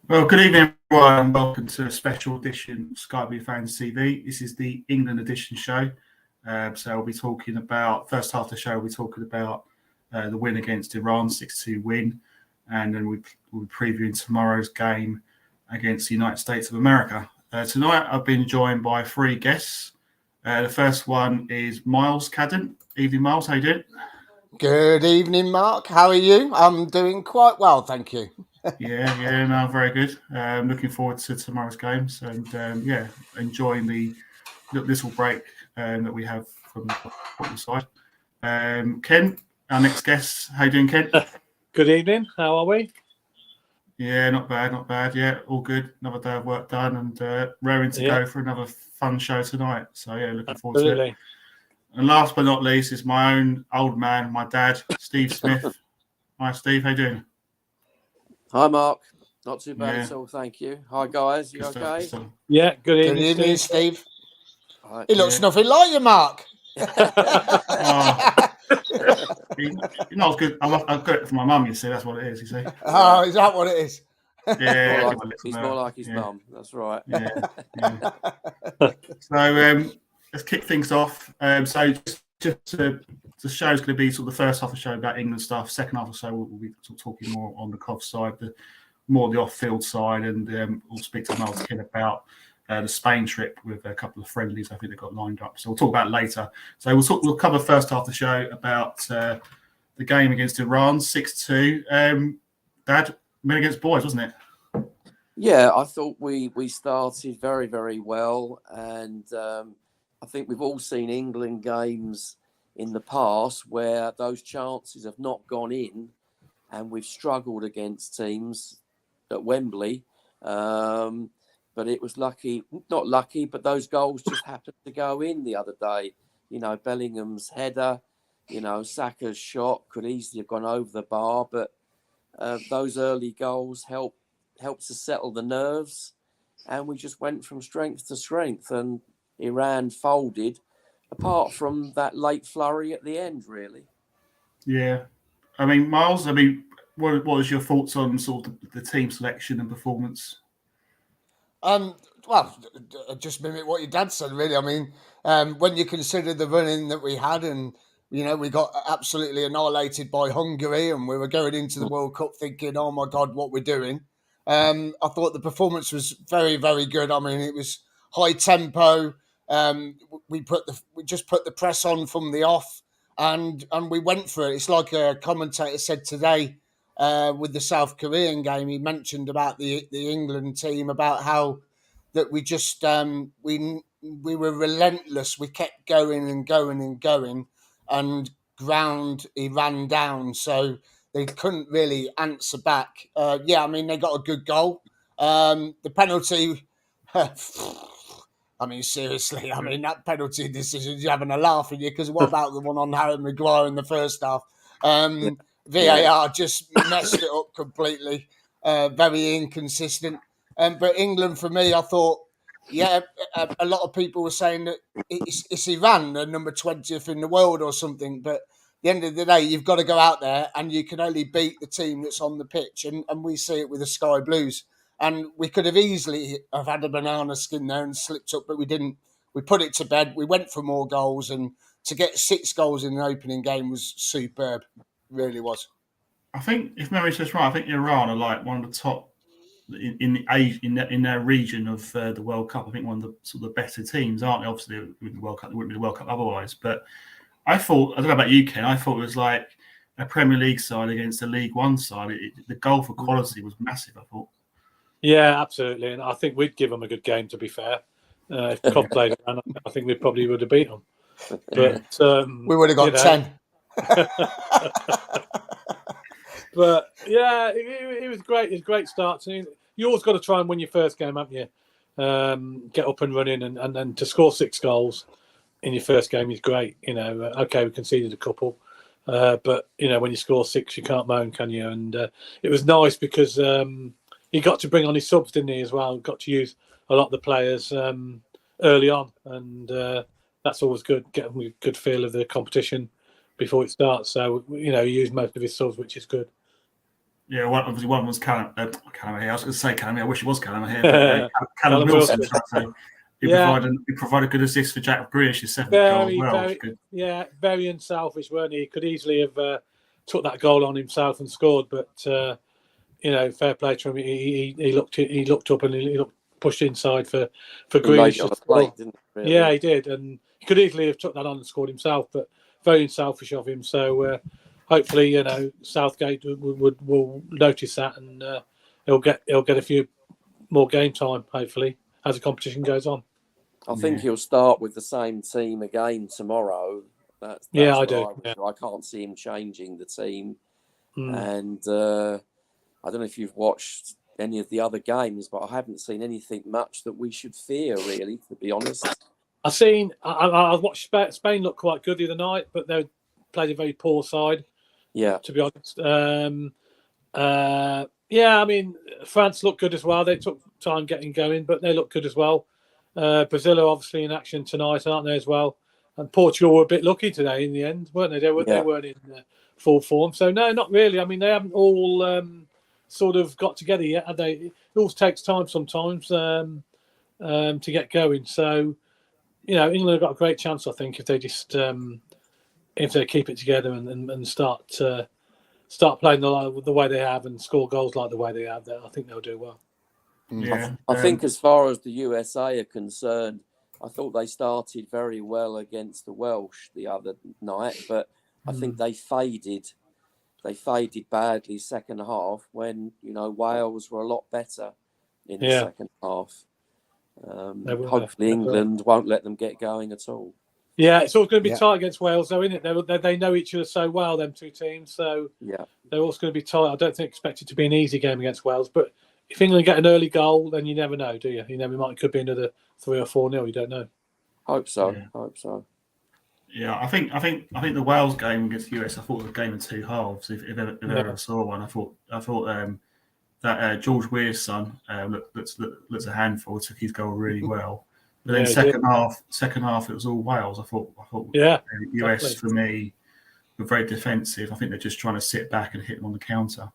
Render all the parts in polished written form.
Well, good evening, everyone, and welcome to a special edition of Sky Blue Fans TV. This is the England edition show. So we'll be talking about, first half of the show, we'll be talking about the win against Iran, 6-2 win. And then we'll be previewing tomorrow's game against the United States of America. Tonight, I've been joined by three guests. The first one is Miles Cadden. Evening, Miles. How you doing? Good evening, Mark. How are you? I'm doing quite well, thank you. No, very good. Looking forward to tomorrow's games and enjoying the little break that we have from the side. Ken, our next guest. How you doing, Ken? Good evening. How are we? Yeah, not bad. Yeah, all good. Another day of work done and raring to go for another fun show tonight. So yeah, looking forward to it. And last but not least is my own old man, my dad, Steve Smith. Hi, Steve. How you doing? Hi, Mark. Not too bad at all, thank you. Hi, guys. You okay? Yeah, good evening, Good evening, Steve. Right. He looks nothing like you, Mark. You're not as good. I've got it from my mum, you see. That's what it is, you see. Oh, is that what it is? Yeah. He's more like his mum. That's right. Yeah. So let's kick things off. So the show's going to be sort of the first half of the show about England stuff. Second half of the show, we'll be sort of talking more on the Cov side, more the off-field side, and we'll speak to Miles King about the Spain trip with a couple of friendlies I think they've got lined up. So we'll talk about it later. So we'll cover first half of the show about the game against Iran, 6-2. Dad, men against boys, wasn't it? Yeah, I thought we started very, very well, and I think we've all seen England games in the past where those chances have not gone in and we've struggled against teams at Wembley. But it was not lucky, but those goals just happened to go in the other day. You know, Bellingham's header, Saka's shot could easily have gone over the bar, but those early goals helped to settle the nerves. And we just went from strength to strength, and Iran folded, apart from that late flurry at the end, really. Yeah. I mean, Miles, what was your thoughts on sort of the team selection and performance? Well, just mimic what your dad said, really. I mean, when you consider the running that we had and, we got absolutely annihilated by Hungary and we were going into the World Cup thinking, oh, my God, what we're doing. I thought the performance was very, very good. I mean, it was high tempo. We just put the press on from the off, and we went for it. It's like a commentator said today with the South Korean game. He mentioned about the England team, about how that we just we were relentless. We kept going and going and going, and ground Iran down. So they couldn't really answer back. They got a good goal. The penalty. Seriously, that penalty decision, you're having a laugh at you, because what about the one on Harry Maguire in the first half? VAR just messed it up completely. Very inconsistent. But England, for me, I thought, a lot of people were saying that it's Iran, the number 20th in the world or something. But at the end of the day, you've got to go out there and you can only beat the team that's on the pitch. And we see it with the Sky Blues. And we could have easily have had a banana skin there and slipped up, but we didn't. We put it to bed. We went for more goals, and to get 6 goals in an opening game was superb. Really was. I think, if memory serves right, I think Iran are like one of the top in their region of the World Cup. I think one of the sort of the better teams, aren't they? Obviously, with the World Cup, they wouldn't be the World Cup otherwise. But I don't know about you, Ken. I thought it was like a Premier League side against a League One side. The goal for quality was massive, I thought. Yeah, absolutely. And I think we'd give them a good game, to be fair. If Cov played around, I think we probably would have beat them. But we would have got 10. But yeah, it was great. It was a great start. You always got to try and win your first game, haven't you? Get up and running, and then to score 6 goals in your first game is great. Okay, we conceded a couple, but when you score 6, you can't moan, can you? And it was nice because he got to bring on his subs, didn't he? As well, got to use a lot of the players early on, and that's always good. Get a good feel of the competition before it starts. So he used most of his subs, which is good. Yeah, obviously one was Callum here. I was going to say Callum here. I wish it was Callum here. But, Callum Wilson. So he provided a good assist for Jack Grealish's second goal as well. Very unselfish, weren't he? He could easily have took that goal on himself and scored, but fair play to him. He looked up and he pushed inside for Grealish. Really? Yeah, he did, and he could easily have took that on and scored himself, but very unselfish of him. So hopefully, Southgate will notice that, and he'll get a few more game time. Hopefully, as the competition goes on. I think he'll start with the same team again tomorrow. That's I do. I can't see him changing the team, and I don't know if you've watched any of the other games, but I haven't seen anything much that we should fear, really, to be honest. I watched Spain look quite good the other night, but they played a very poor side. Yeah, to be honest. I mean, France looked good as well. They took time getting going, but they looked good as well. Brazil are obviously in action tonight, aren't they, as well? And Portugal were a bit lucky today in the end, weren't they? They weren't in full form. So, no, not really. I mean, they haven't all sort of got together yet, have they? It always takes time sometimes to get going. So, England have got a great chance, I think, if they just if they keep it together and start playing the way they have and score goals like the way they have. I think they'll do well. Yeah, I think as far as the USA are concerned, I thought they started very well against the Welsh the other night, but I think they faded. They faded badly second half when Wales were a lot better in the second half. Hopefully England won't let them get going at all. Yeah, it's always going to be tight against Wales, though, isn't it? They know each other so well, them two teams. So they're also going to be tight. I don't expect it to be an easy game against Wales, but if England get an early goal, then you never know, do you? It could be another 3 or 4-0. You don't know. Hope so. Yeah. Hope so. Yeah, I think the Wales game against the US, I thought it was a game in 2 halves. If ever saw one, I thought that George Weir's son looks a handful. Took his goal really well. But then second half, it was all Wales. I thought the US exactly. For me were very defensive. I think they're just trying to sit back and hit them on the counter.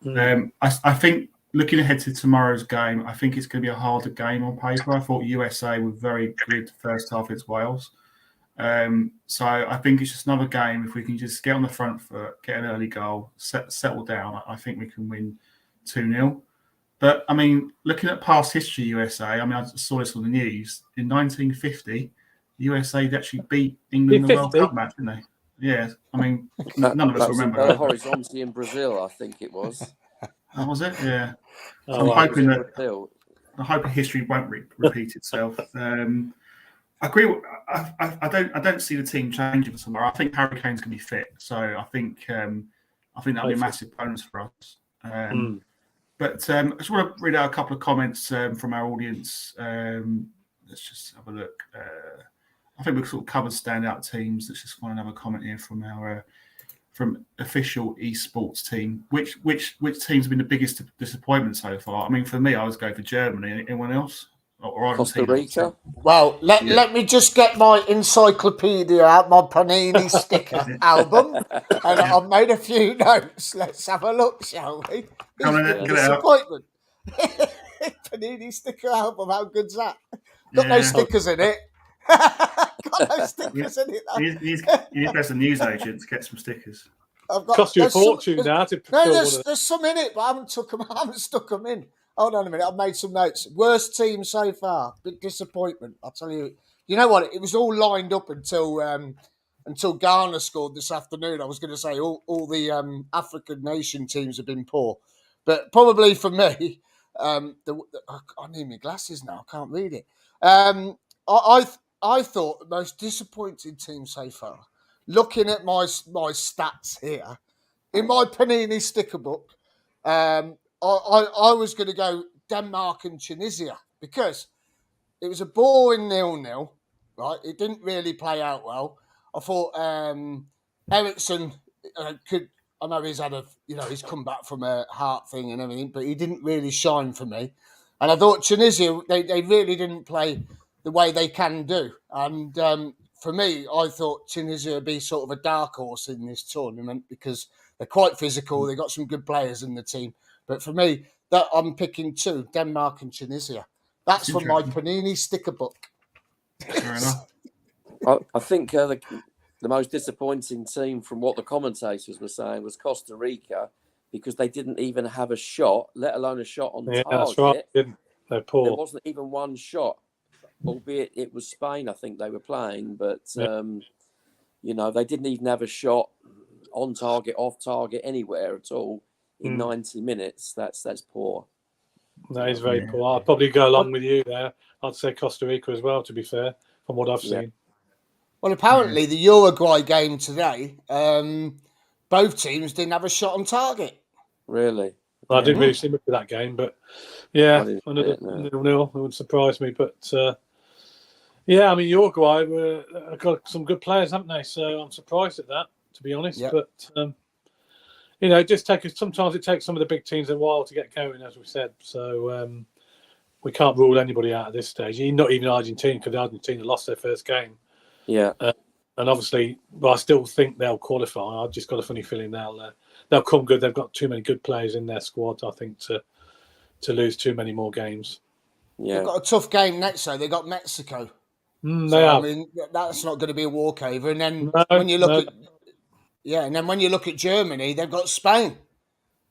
I think looking ahead to tomorrow's game, I think it's going to be a harder game on paper. I thought USA were very good first half against Wales. So I think it's just another game. If we can just get on the front foot, get an early goal, settle down, I think we can win 2-0. But, I mean, looking at past history, USA, I mean, I saw this on the news. In 1950, USA actually beat England in the World Cup match, didn't they? Yeah. I mean, none of us remember that. Horizontally in Brazil, I think it was. Oh, was it? Yeah. So I'm hoping history won't repeat itself. I agree. I don't see the team changing for tomorrow. I think Harry Kane's going to be fit, so I think that'll be a massive bonus for us. But I just want to read out a couple of comments from our audience. Let's just have a look. I think we've sort of covered standout teams. Let's just find another comment here from official esports team. Which team's been the biggest disappointment so far? I mean, for me, I was going for Germany. Anyone else? Or Costa Rica. Well, let me just get my encyclopedia out, my Panini sticker album, and I've made a few notes. Let's have a look, shall we? Disappointment. Panini sticker album. How good's that? Got no stickers in it. Got no stickers in it. You need to go to the news agent to get some stickers. Cost you a fortune now to there's some in it, but I haven't stuck them in. Hold on a minute. I've made some notes. Worst team so far. Big disappointment. I'll tell you. You know what? It was all lined up until until Ghana scored this afternoon. I was going to say all the African nation teams have been poor, but probably for me, I need my glasses now. I can't read it. I thought the most disappointing team so far, looking at my stats here, in my Panini sticker book, I was going to go Denmark and Tunisia because it was a boring 0-0, right? It didn't really play out well. I thought Ericsson could. I know he's he's come back from a heart thing and everything, but he didn't really shine for me. And I thought Tunisia, they really didn't play the way they can do. And for me, I thought Tunisia would be sort of a dark horse in this tournament because they're quite physical. They've got some good players in the team. But for me, that I'm picking two, Denmark and Tunisia. That's from my Panini sticker book. Fair enough. I think the most disappointing team from what the commentators were saying was Costa Rica because they didn't even have a shot, let alone a shot on target. That's right. They're poor. There wasn't even one shot, albeit it was Spain, I think they were playing. But, they didn't even have a shot on target, off target, anywhere at all in 90 minutes. That's poor. That is very poor. I'd probably go along with you there. I'd say Costa Rica as well, to be fair, from what I've seen. Well, apparently the Uruguay game today, both teams didn't have a shot on target. Really? Well, I didn't really see much of that game, but another 0-0. It wouldn't surprise me. But I mean, Uruguay have got some good players, haven't they? So I'm surprised at that, to be honest. Yep. But sometimes it takes some of the big teams a while to get going, as we said. So we can't rule anybody out at this stage. Not even Argentina, because Argentina lost their first game. Yeah. And obviously, I still think they'll qualify. I've just got a funny feeling they'll come good. They've got too many good players in their squad, I think, to lose too many more games. Yeah. They've got a tough game next, though. They got Mexico. I mean, that's not going to be a walkover. And then when you look at Germany, they've got Spain.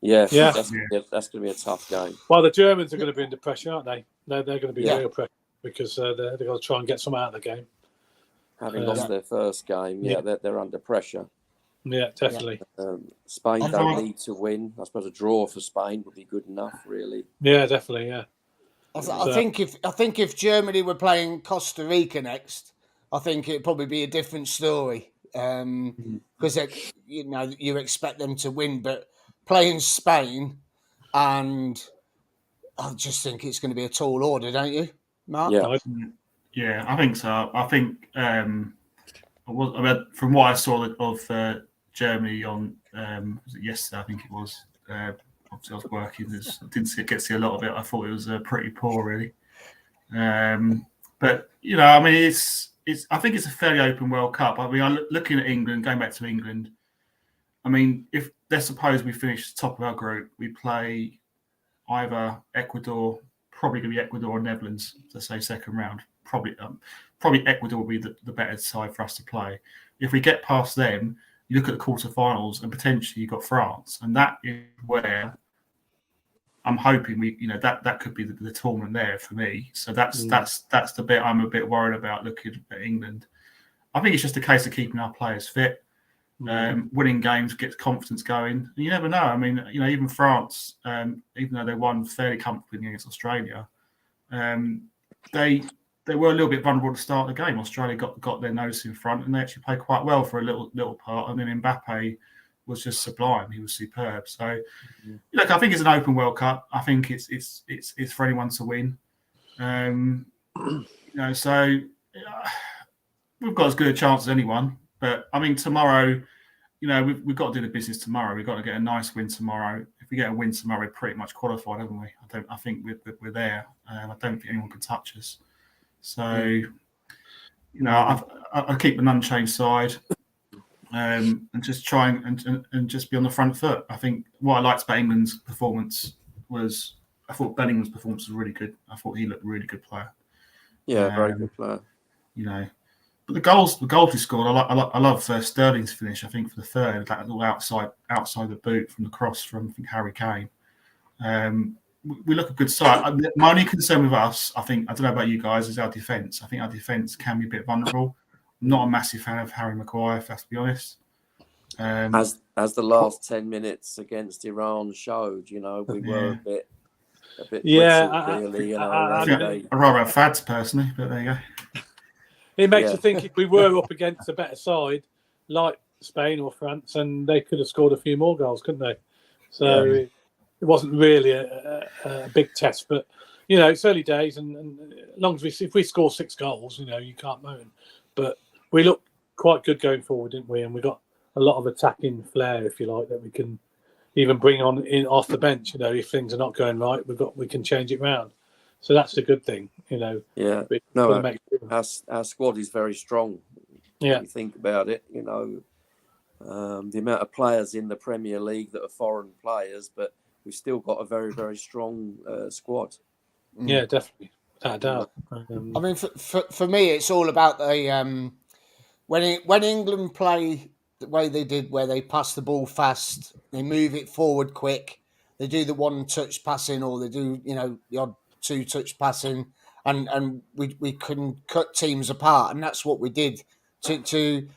That's going to be a tough game. Well, the Germans are going to be under pressure, aren't they? They're going to be real pressure because they've got to try and get some out of the game. Having lost their first game, they're under pressure. Yeah, definitely. Spain don't need to win. I suppose a draw for Spain would be good enough, really. Yeah, definitely. Yeah. I think if Germany were playing Costa Rica next, I think it'd probably be a different story. Because you expect them to win, but playing Spain, and I just think it's going to be a tall order, don't you, Mark? Yeah, I think so. I think from what I saw of Germany on was it yesterday, I think it was. Obviously, I was working. Didn't get to see a lot of it. I thought it was pretty poor, really. But I mean, I think it's a fairly open World Cup. I mean, looking at England, going back to England. I mean, if let's suppose we finish top of our group, we play either Ecuador, probably going to be Ecuador or Netherlands, let's say second round. Probably Ecuador will be the better side for us to play. If we get past them, you look at the quarterfinals and potentially you've got France, and that is where I'm hoping that could be the tournament there for me. So that's the bit I'm a bit worried about looking at England. I think it's just a case of keeping our players fit, winning games, gets confidence going. And you never know. I mean, even France, even though they won fairly comfortably against Australia, they were a little bit vulnerable to start the game. Australia got their nose in front, and they actually played quite well for a little part. And then Mbappe was just sublime. He was superb. So, look, I think it's an open World Cup. I think it's for anyone to win. So we've got as good a chance as anyone. But I mean, tomorrow, we've got to do the business tomorrow. We've got to get a nice win tomorrow. If we get a win tomorrow, we're pretty much qualified, haven't we? I think we're there. I don't think anyone can touch us. So, I keep an unchanged side. And just try and just be on the front foot. I think what I liked about England's performance was I thought Bellingham's performance was really good. I thought he looked a really good player. Yeah, very good player. But the goals he scored, I love Sterling's finish. I think for the third, that little outside the boot from the cross from I think Harry Kane. We look a good side. My only concern with us, I don't know about you guys, is our defence. I think our defence can be a bit vulnerable. not a massive fan of Harry Maguire, if I have to be honest. As the last 10 minutes against Iran showed, we were a bit Yeah, brittled, really. I'd rather have Fads personally, but there you go. It makes you think if we were up against a better side like Spain or France, and they could have scored a few more goals, couldn't they? So it wasn't really a big test, but it's early days, and as long as if we score 6 goals, you can't moan. But we looked quite good going forward, didn't we? And we got a lot of attacking flair, if you like, that we can even bring on in off the bench. If things are not going right, we can change it round. So that's a good thing, Yeah. No, our squad is very strong. Yeah. If you think about it, the amount of players in the Premier League that are foreign players, but we've still got a very, very strong squad. Yeah, definitely. Without a doubt. I mean, for me, it's all about the when England play the way they did, where they pass the ball fast, they move it forward quick, they do the one-touch passing, or they do the odd two-touch passing, and we can cut teams apart, and that's what we did to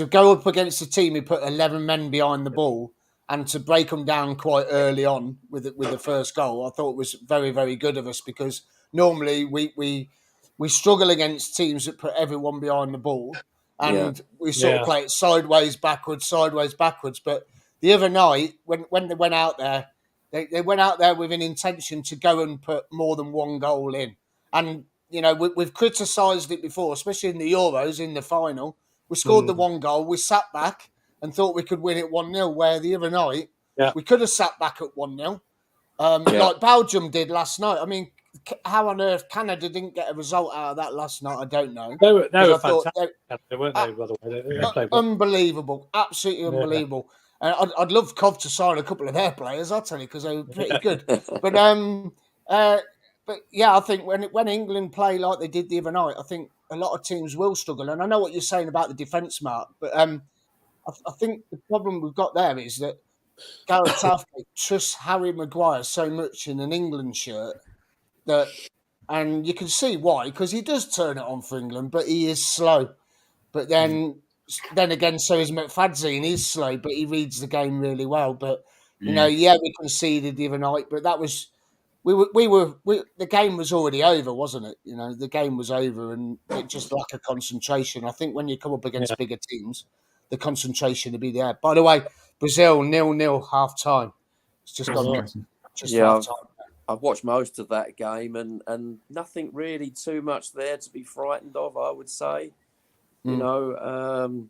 go up against a team who put 11 men behind the ball and to break them down quite early on with the first goal. I thought was very, very good of us, because normally we struggle against teams that put everyone behind the ball, and we sort of play it sideways, backwards. But the other night, when they went out there, they went out there with an intention to go and put more than one goal in. And, we've criticised it before, especially in the Euros, in the final. We scored the one goal, we sat back and thought we could win it 1-0, where the other night we could have sat back at 1-0, like Belgium did last night. I mean, how on earth Canada didn't get a result out of that last night, I don't know. They were fantastic, weren't they, by the way? They played well. Unbelievable, absolutely unbelievable. And I'd love Cov to sign a couple of their players, I'll tell you, because they were pretty good. But I think when England play like they did the other night, I think a lot of teams will struggle. And I know what you're saying about the defence, Mark, but I think the problem we've got there is that Gareth Southgate trusts Harry Maguire so much in an England shirt and you can see why, because he does turn it on for England, but he is slow. But then again, so is McFadzean, and he's slow, but he reads the game really well. But we conceded the other night, but that was the game was already over, wasn't it? The game was over, and it just lack of concentration. I think when you come up against bigger teams, the concentration will be there. By the way, Brazil 0-0 half time. It's just gone half time. I've watched most of that game, and nothing really too much there to be frightened of, I would say. I've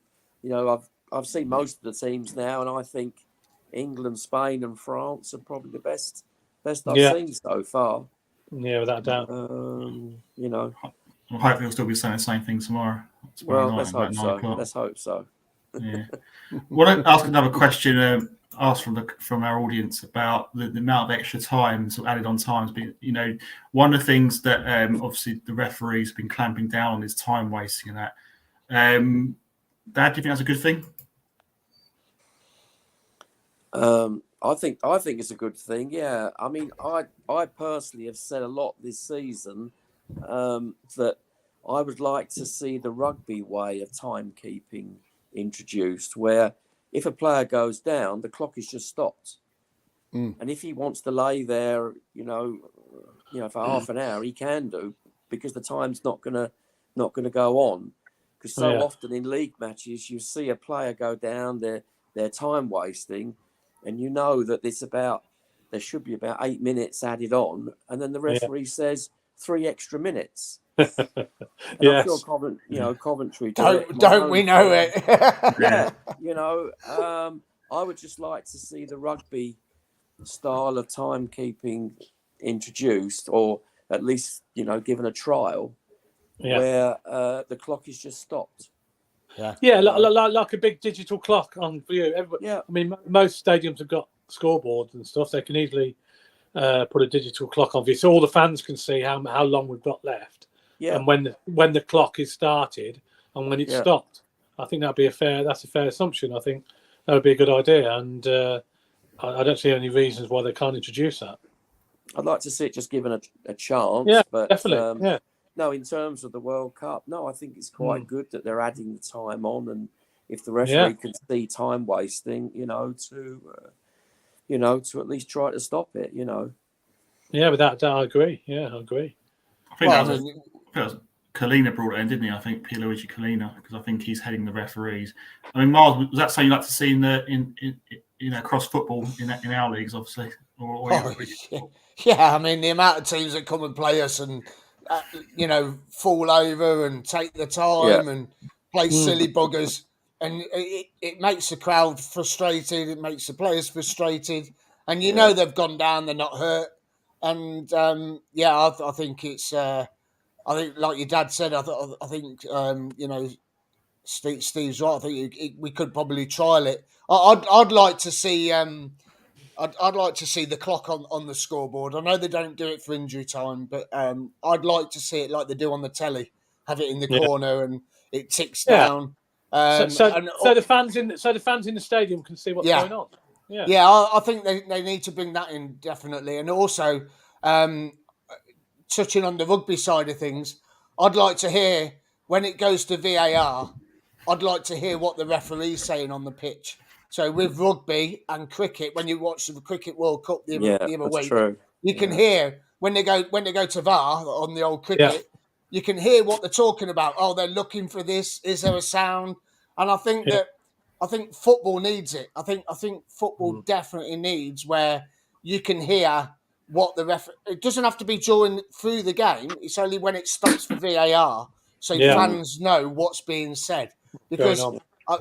seen most of the teams now, and I think England, Spain, and France are probably the best I've seen so far. Yeah, without doubt. Well, hopefully we'll still be saying the same thing tomorrow. Let's hope so. Yeah. Well, I'll ask another question. Asked from our audience about the amount of extra time sort of added on times. But one of the things that obviously the referees have been clamping down on is time wasting and that. Dad, do you think that's a good thing? I think it's a good thing. Yeah, I mean, I personally have said a lot this season that I would like to see the rugby way of timekeeping introduced, where if a player goes down, the clock is just stopped, and if he wants to lay there, for half an hour, he can do, because the time's not gonna go on. Because so often in league matches, you see a player go down, they're time wasting, and that there should be about 8 minutes added on, and then the referee says 3 extra minutes. I'm sure Coventry. Don't we know it? I would just like to see the rugby style of timekeeping introduced, or at least given a trial, where the clock is just stopped. Like a big digital clock on for you. I mean, most stadiums have got scoreboards and stuff. They can easily put a digital clock on for you, so all the fans can see how long we've got left. Yeah. And when the clock is started and when it's stopped. I think that's a fair assumption. I think that would be a good idea, and I don't see any reasons why they can't introduce that. I'd like to see it just given a chance. Yeah, but, definitely. No, in terms of the World Cup, no, I think it's quite good that they're adding the time on, and if the referee can see time wasting, to at least try to stop it, Yeah, without doubt, I agree. Yeah, I agree. I think that was Kalina brought it in, didn't he? I think Pierluigi Kalina, because I think he's heading the referees. I mean, Miles, was that something you'd like to see in across football in our leagues, obviously? Yeah, I mean, the amount of teams that come and play us and fall over and take the time and play silly buggers, and it makes the crowd frustrated. It makes the players frustrated, and they've gone down, they're not hurt, and I think it's. I think, like your dad said, I think Steve's right. I think we could probably trial it. I'd like to see. I'd like to see the clock on the scoreboard. I know they don't do it for injury time, but I'd like to see it like they do on the telly. Have it in the corner and it ticks down. So the fans in the stadium can see what's going on. Yeah. I think they need to bring that in definitely, and also touching on the rugby side of things, I'd like to hear when it goes to VAR. I'd like to hear what the referee's saying on the pitch. So with rugby and cricket, when you watch the Cricket World Cup the other week, you can hear when they go to VAR on the old cricket, you can hear what they're talking about. Oh, they're looking for this. Is there a sound? And I think football needs it. I think football definitely needs where you can hear what the it doesn't have to be through the game. It's only when it stops for VAR, so fans know what's being said. Because I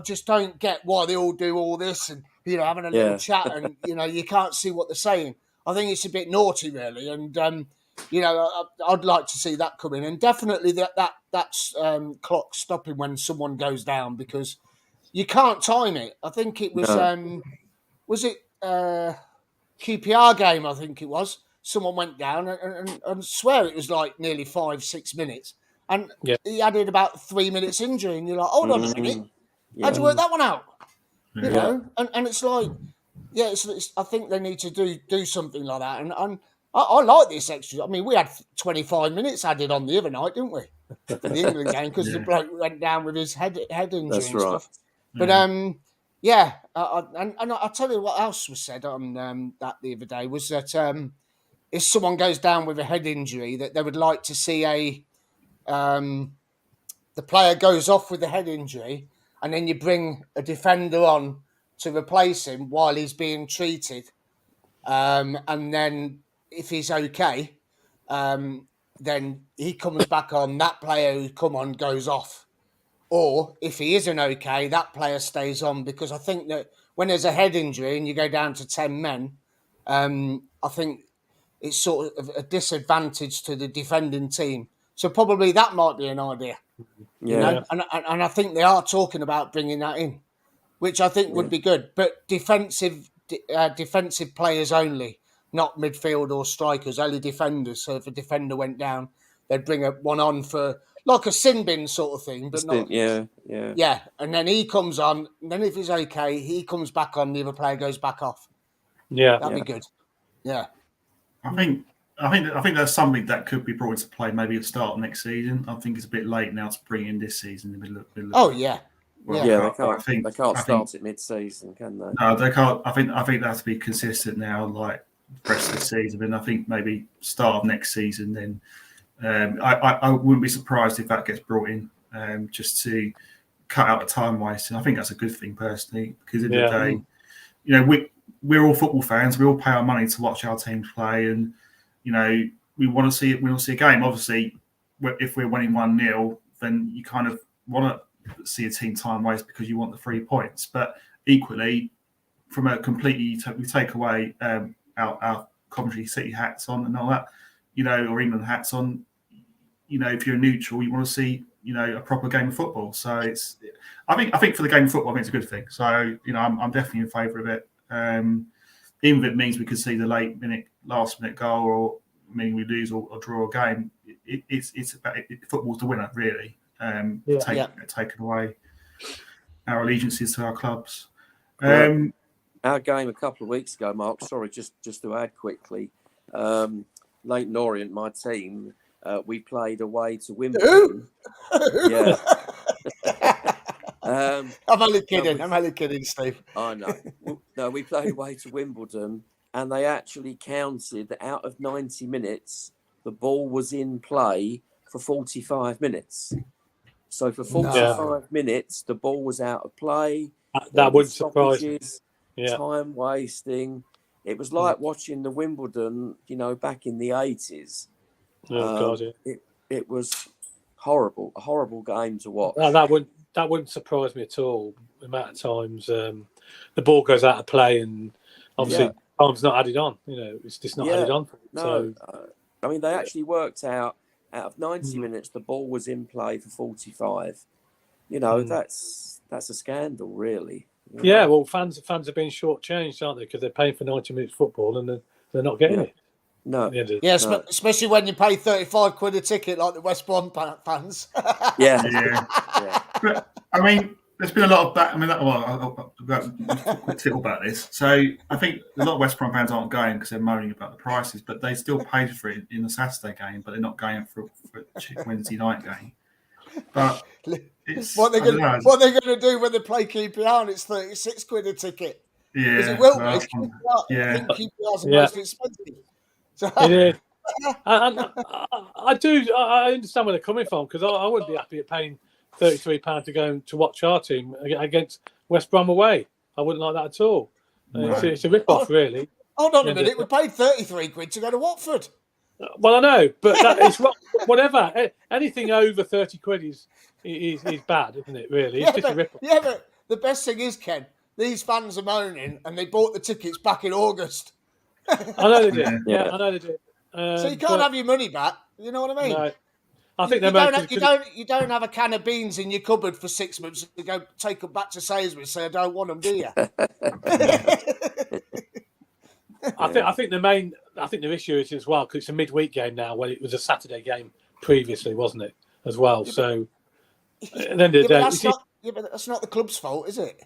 just don't get why they all do all this and having a little chat and you can't see what they're saying. I think it's a bit naughty, really, and I'd like to see that come in, and definitely that's clock stopping when someone goes down, because you can't time it. I think it was was it QPR game? I think it was. Someone went down and I swear it was like nearly 5-6 minutes. And he added about 3 minutes injury, and you're like, hold on a minute, how'd you work that one out? You know, and it's like, I think they need to do something like that. And I like this extra. I mean, we had 25 minutes added on the other night, didn't we? For the England game, because the bloke went down with his head injury stuff. But and I'll tell you what else was said on that the other day was that if someone goes down with a head injury, that they would like to see the player goes off with a head injury, and then you bring a defender on to replace him while he's being treated. And then if he's okay, then he comes back on. That player who come on goes off. Or if he isn't okay, that player stays on, because I think that when there's a head injury and you go down to 10 men, I think it's sort of a disadvantage to the defending team. So probably that might be an idea. You know? And I think they are talking about bringing that in, which I think would be good. But defensive players only, not midfield or strikers, only defenders. So if a defender went down, they'd bring one on for like a sin bin sort of thing. But not, yeah. And then he comes on, and then if he's okay, he comes back on, the other player goes back off. Yeah. That'd be good. Yeah. I think that's something that could be brought into play maybe at the start of next season. I think it's a bit late now to bring in this season in the middle of yeah. They can't start it mid-season, can they? No, they can't. I think they have to be consistent now, like the rest of the season. And I think maybe start of next season. Then I wouldn't be surprised if that gets brought in just to cut out the time wasting. I think that's a good thing personally, because at the end of the day, we're all football fans. We all pay our money to watch our teams play, and we want to see it. We want to see a game. Obviously, if we're winning 1-0, then you kind of want to see a team time waste because you want the 3 points. But equally, from a completely, we take away our Coventry City hats on and all that, or England hats on. If you're neutral, you want to see a proper game of football. So I think for the game of football, I think it's a good thing. So I'm definitely in favour of it. Even if it means we could see the last minute goal, or meaning we lose or draw a game, it's about football's the winner, really. Taking away our allegiances to our clubs. Our game a couple of weeks ago, Mark. Sorry, just to add quickly. Leighton Orient, my team, we played away to Wimbledon. Yeah. I'm only kidding. I'm only kidding, Steve. I know. No, we played away to Wimbledon, and they actually counted that out of 90 minutes, the ball was in play for 45 minutes. So for 45 minutes, the ball was out of play. That wouldn't surprise me. Yeah. Time wasting. It was like watching the Wimbledon, back in the 80s. Oh, God, yeah. It was horrible, a horrible game to watch. That wouldn't surprise me at all. The amount of times the ball goes out of play, and obviously time's not added on. It's just not added on. No, I mean, they actually worked out of 90 minutes, the ball was in play for 45. That's a scandal, really. Yeah, well, fans have been shortchanged, aren't they? Because they're paying for 90 minutes football and they're not getting it. No. Yeah, especially when you pay 35 quid a ticket like the West Brom fans. Yeah. But, I mean, there's been a lot of that. I mean, I'll quick tittle about this. So I think a lot of West Brom fans aren't going because they're moaning about the prices, but they still paid for it in the Saturday game, but they're not going for a Wednesday night game. But what they're going to do when they play QPR and it's 36 quid a ticket? Yeah, because it will be. Yeah, I think QPR's the most expensive. So, it is. I understand where they're coming from, because I wouldn't be happy at paying £33 to go to watch our team against West Brom away. I wouldn't like that at all. Right. It's a rip-off, really. Hold on a minute. We paid 33 quid to go to Watford. Well, I know, but it's whatever. Anything over 30 quid is bad, isn't it, really? It's just a rip-off. Yeah, but the best thing is, Ken, these fans are moaning and they bought the tickets back in August. I know they did. Yeah, I know they did. So you can't have your money back. You know what I mean? No. I think you don't have a can of beans in your cupboard for 6 months to go take them back to Sainsbury's and say I don't want them, do you? I think the issue is as well, because it's a midweek game now, when it was a Saturday game previously, wasn't it? As well. So at the end of the day, but that's not the club's fault, is it?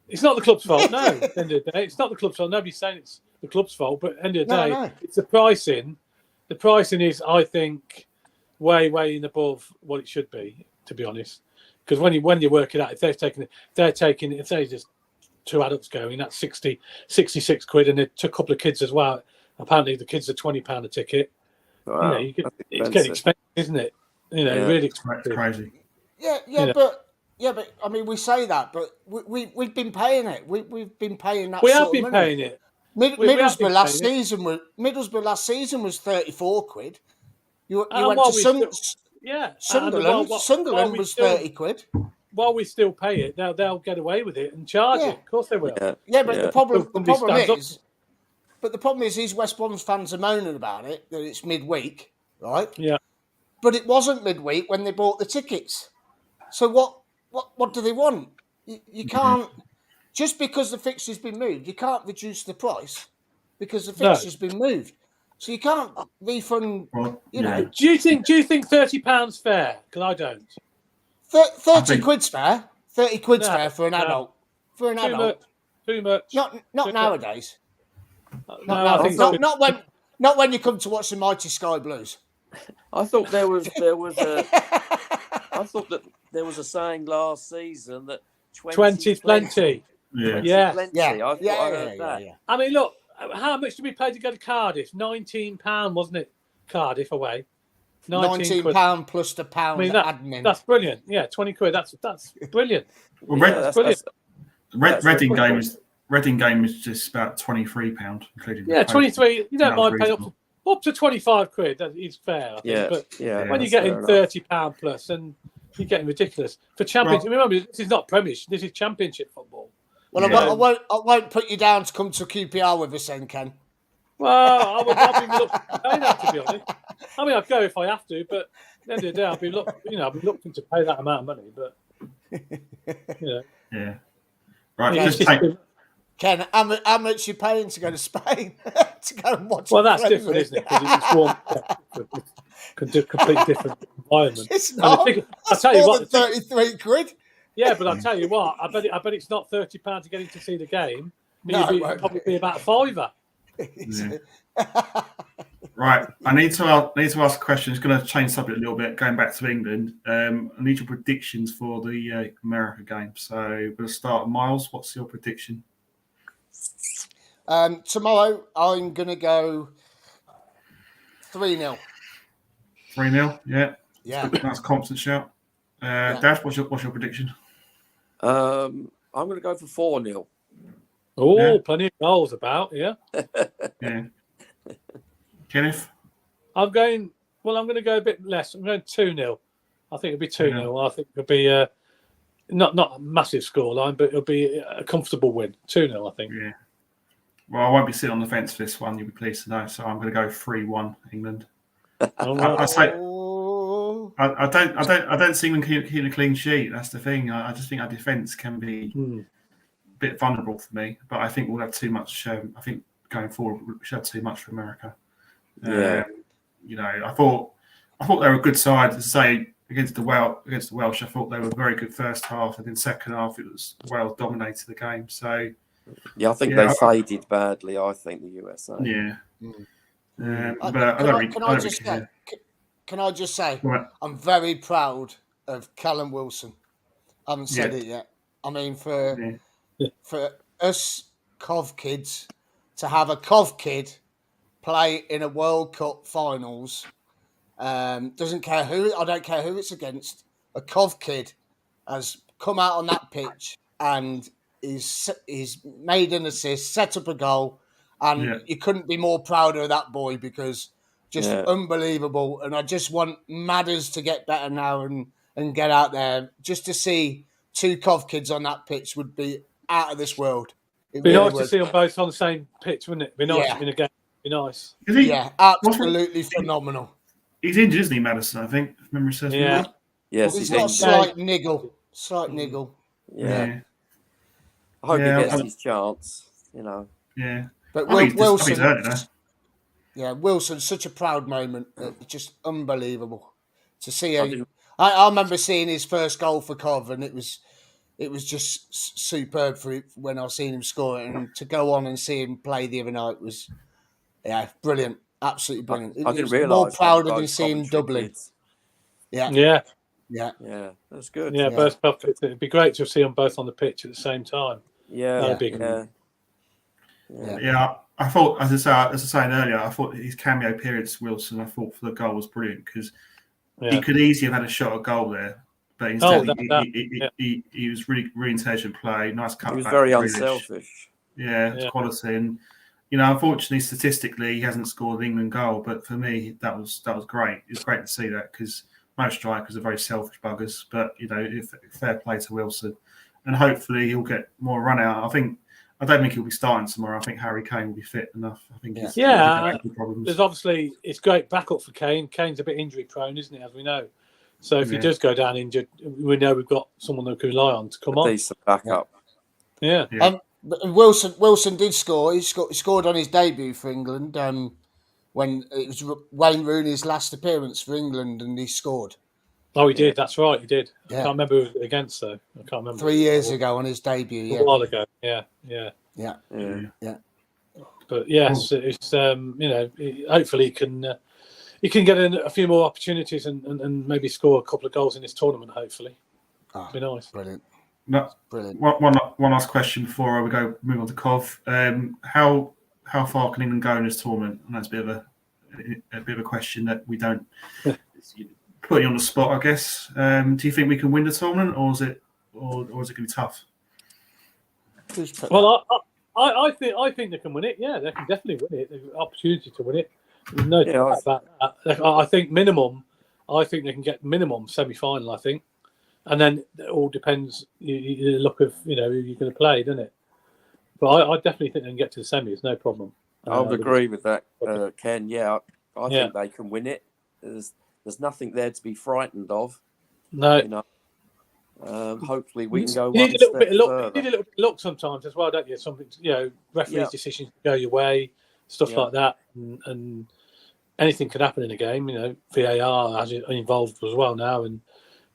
It's not the club's fault. No. At the end of the day, it's not the club's fault. Nobody's saying it's the club's fault, but at the end of the day, it's the pricing. The pricing is, I think, way in above what it should be, to be honest. Because when you work it out, if they're taking if they just 2 adults going, that's 66 quid, and it took a couple of kids as well. Apparently the kids are £20 a ticket. Wow, it's getting expensive, isn't it? Really expensive. Crazy. But I mean, we say that, but we've been paying it. We've been paying that. We have been paying it. Middlesbrough last season was 34 quid. You went to Sunderland was 30 quid. While we still pay it, they'll get away with it and charge it. Of course they will. Yeah, but the problem is these West Brom fans are moaning about it, that it's midweek, right? Yeah. But it wasn't midweek when they bought the tickets. So what do they want? You can't, just because the fixture's been moved, you can't reduce the price because the fixture's been moved. So you can't refund, you know. Do you think £30's fair? Because I don't. 30 quid's fair. 30 quid's fair for an adult. For an adult. Too much. Not nowadays. Not when you come to watch the mighty Sky Blues. I thought there was a saying last season that 20 plenty. Yeah. I heard that. I mean, look, how much did we pay to go to Cardiff? £19, wasn't it? Cardiff away. £19 plus the pound admin. That's brilliant. Yeah, 20 quid. That's brilliant. Well, that's brilliant. Reading game is just about £23, including 23. You don't mind paying up to 25 quid. That is fair, I think. But when you're getting £30 plus, and you're getting ridiculous for Championship. Remember, this is not Premiership. This is Championship football. Well, I won't put you down to come to QPR with us, then, Ken. Well, I'll be reluctant to pay that, to be honest. I mean, I'd go if I have to, but at the end of the day, I'll be reluctant to pay that amount of money. But yeah, right. Ken, how much you paying to go to Spain to go and watch? Well, that's different, isn't it? Because it's one completely different environment. It's not. I'll tell you what, 33 quid. Yeah, but I'll tell you what, I bet it's not £30 to get in to see the game. It'd probably be about £5. Yeah. Right, I need to ask a question. It's going to change the subject a little bit. Going back to England, I need your predictions for the America game. So we'll start. Miles, what's your prediction? Tomorrow, I'm going to go 3-0. 3-0. Yeah. Yeah. That's a confident shout. Dad, what's your prediction? I'm going to go for 4-0. Oh, plenty of goals about. Yeah. Yeah. Kenneth? I'm going to go a bit less. I'm going 2-0. I think it'll be 2-0. I think it'll be not a massive scoreline, but it'll be a comfortable win. 2-0, I think. Yeah. Well, I won't be sitting on the fence for this one. You'll be pleased to know. So I'm going to go 3-1 England. I don't see them keeping a clean sheet. That's the thing. I just think our defence can be a bit vulnerable for me. But I think we'll have too much. I think going forward, we should have too much for America. Yeah. I thought they were a good side to say against the Welsh. I thought they were a very good first half, and then second half it was Wales dominated the game. So yeah, I think they faded badly. I think the USA. Yeah. Can I just say, Right. I'm very proud of Callum Wilson. I haven't said it yet. I mean, for us Cov kids to have a Cov kid play in a World Cup finals, doesn't care who. I don't care who it's against. A Cov kid has come out on that pitch and he's made an assist, set up a goal, and you couldn't be more proud of that boy because just unbelievable. And I just want Madders to get better now and get out there. Just to see two Cov kids on that pitch would be out of this world. It'd be nice to see them both on the same pitch, wouldn't it? It'd be nice in a game. It'd be nice. Absolutely phenomenal. He's injured, isn't he, Madison? I think, if memory serves me right. Yes, he's got a slight niggle. Yeah. I hope he gets his chance, Yeah. But Wilson's such a proud moment. Just unbelievable to see. I remember seeing his first goal for Cov, and it was just superb when I seen him score it, and to go on and see him play the other night was, brilliant, absolutely brilliant. I didn't realise more prouder than seeing Dublin. Kids. Yeah, that's good. Yeah, both Cov kids. It'd be great to see them both on the pitch at the same time. Yeah. I thought, as I was saying earlier, I thought his cameo appearance, Wilson, I thought for the goal was brilliant because he could easily have had a shot at goal there, but instead he was really, really intelligent play, nice cut. He was very unselfish. Yeah, quality, and unfortunately, statistically, he hasn't scored an England goal, but for me, that was great. It was great to see that because most strikers are very selfish buggers, but fair play to Wilson. And hopefully he'll get more run out. I don't think he'll be starting tomorrow. I think Harry Kane will be fit enough. I think there's obviously it's great backup for Kane. Kane's a bit injury prone, isn't he, as we know. So if he does go down injured, we know we've got someone that we can rely on to come on. Decent backup. Yeah. Wilson did score. He scored on his debut for England when it was Wayne Rooney's last appearance for England, and he scored. Oh, he did. That's right. He did. I can't remember who it was against, though. I can't remember. 3 years ago on his debut. A while ago. Yeah. But yes, it's hopefully he can get in a few more opportunities and maybe score a couple of goals in this tournament. Hopefully, it'd be nice. Brilliant. Brilliant. One last question before we move on to Cov. How far can England go in this tournament? And that's a bit of a question that we don't. Put you on the spot, I guess. Do you think we can win the tournament, or is it going to be tough? Well, I think they can win it. Yeah, they can definitely win it. They've got an opportunity to win it. There's no doubt about that. I think minimum. I think they can get minimum semi-final. I think, and then it all depends. You look of who you're going to play, doesn't it? But I definitely think they can get to the semis. No problem. I would agree with that, Ken. Yeah, I think they can win it. There's nothing there to be frightened of. No. Hopefully we can go. You need a little bit of luck. You need a little bit of luck sometimes as well, don't you? Something, referees' decisions go your way, stuff like that, and anything can happen in a game. VAR has involved as well now, and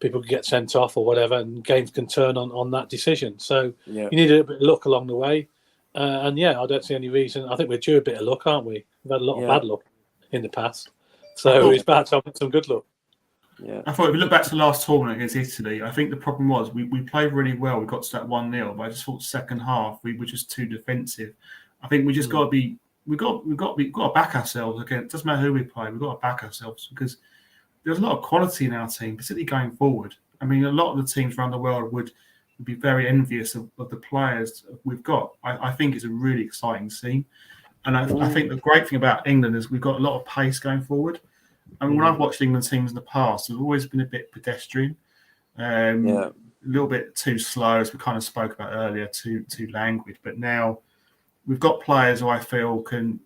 people can get sent off or whatever, and games can turn on that decision. So you need a little bit of luck along the way. I don't see any reason. I think we're due a bit of luck, aren't we? We've had a lot of bad luck in the past. So it's about having some good luck. Yeah. I thought if we look back to the last tournament against Italy, I think the problem was we played really well. We got to that 1-0, but I just thought second half we were just too defensive. I think we just got to be we got to back ourselves again. It doesn't matter who we play, we've got to back ourselves because there's a lot of quality in our team, particularly going forward. I mean, a lot of the teams around the world would be very envious of the players we've got. I think it's a really exciting scene. And I think the great thing about England is we've got a lot of pace going forward. I mean, when I've watched England teams in the past, they've always been a bit pedestrian, a little bit too slow, as we kind of spoke about earlier, too languid. But now we've got players who I feel can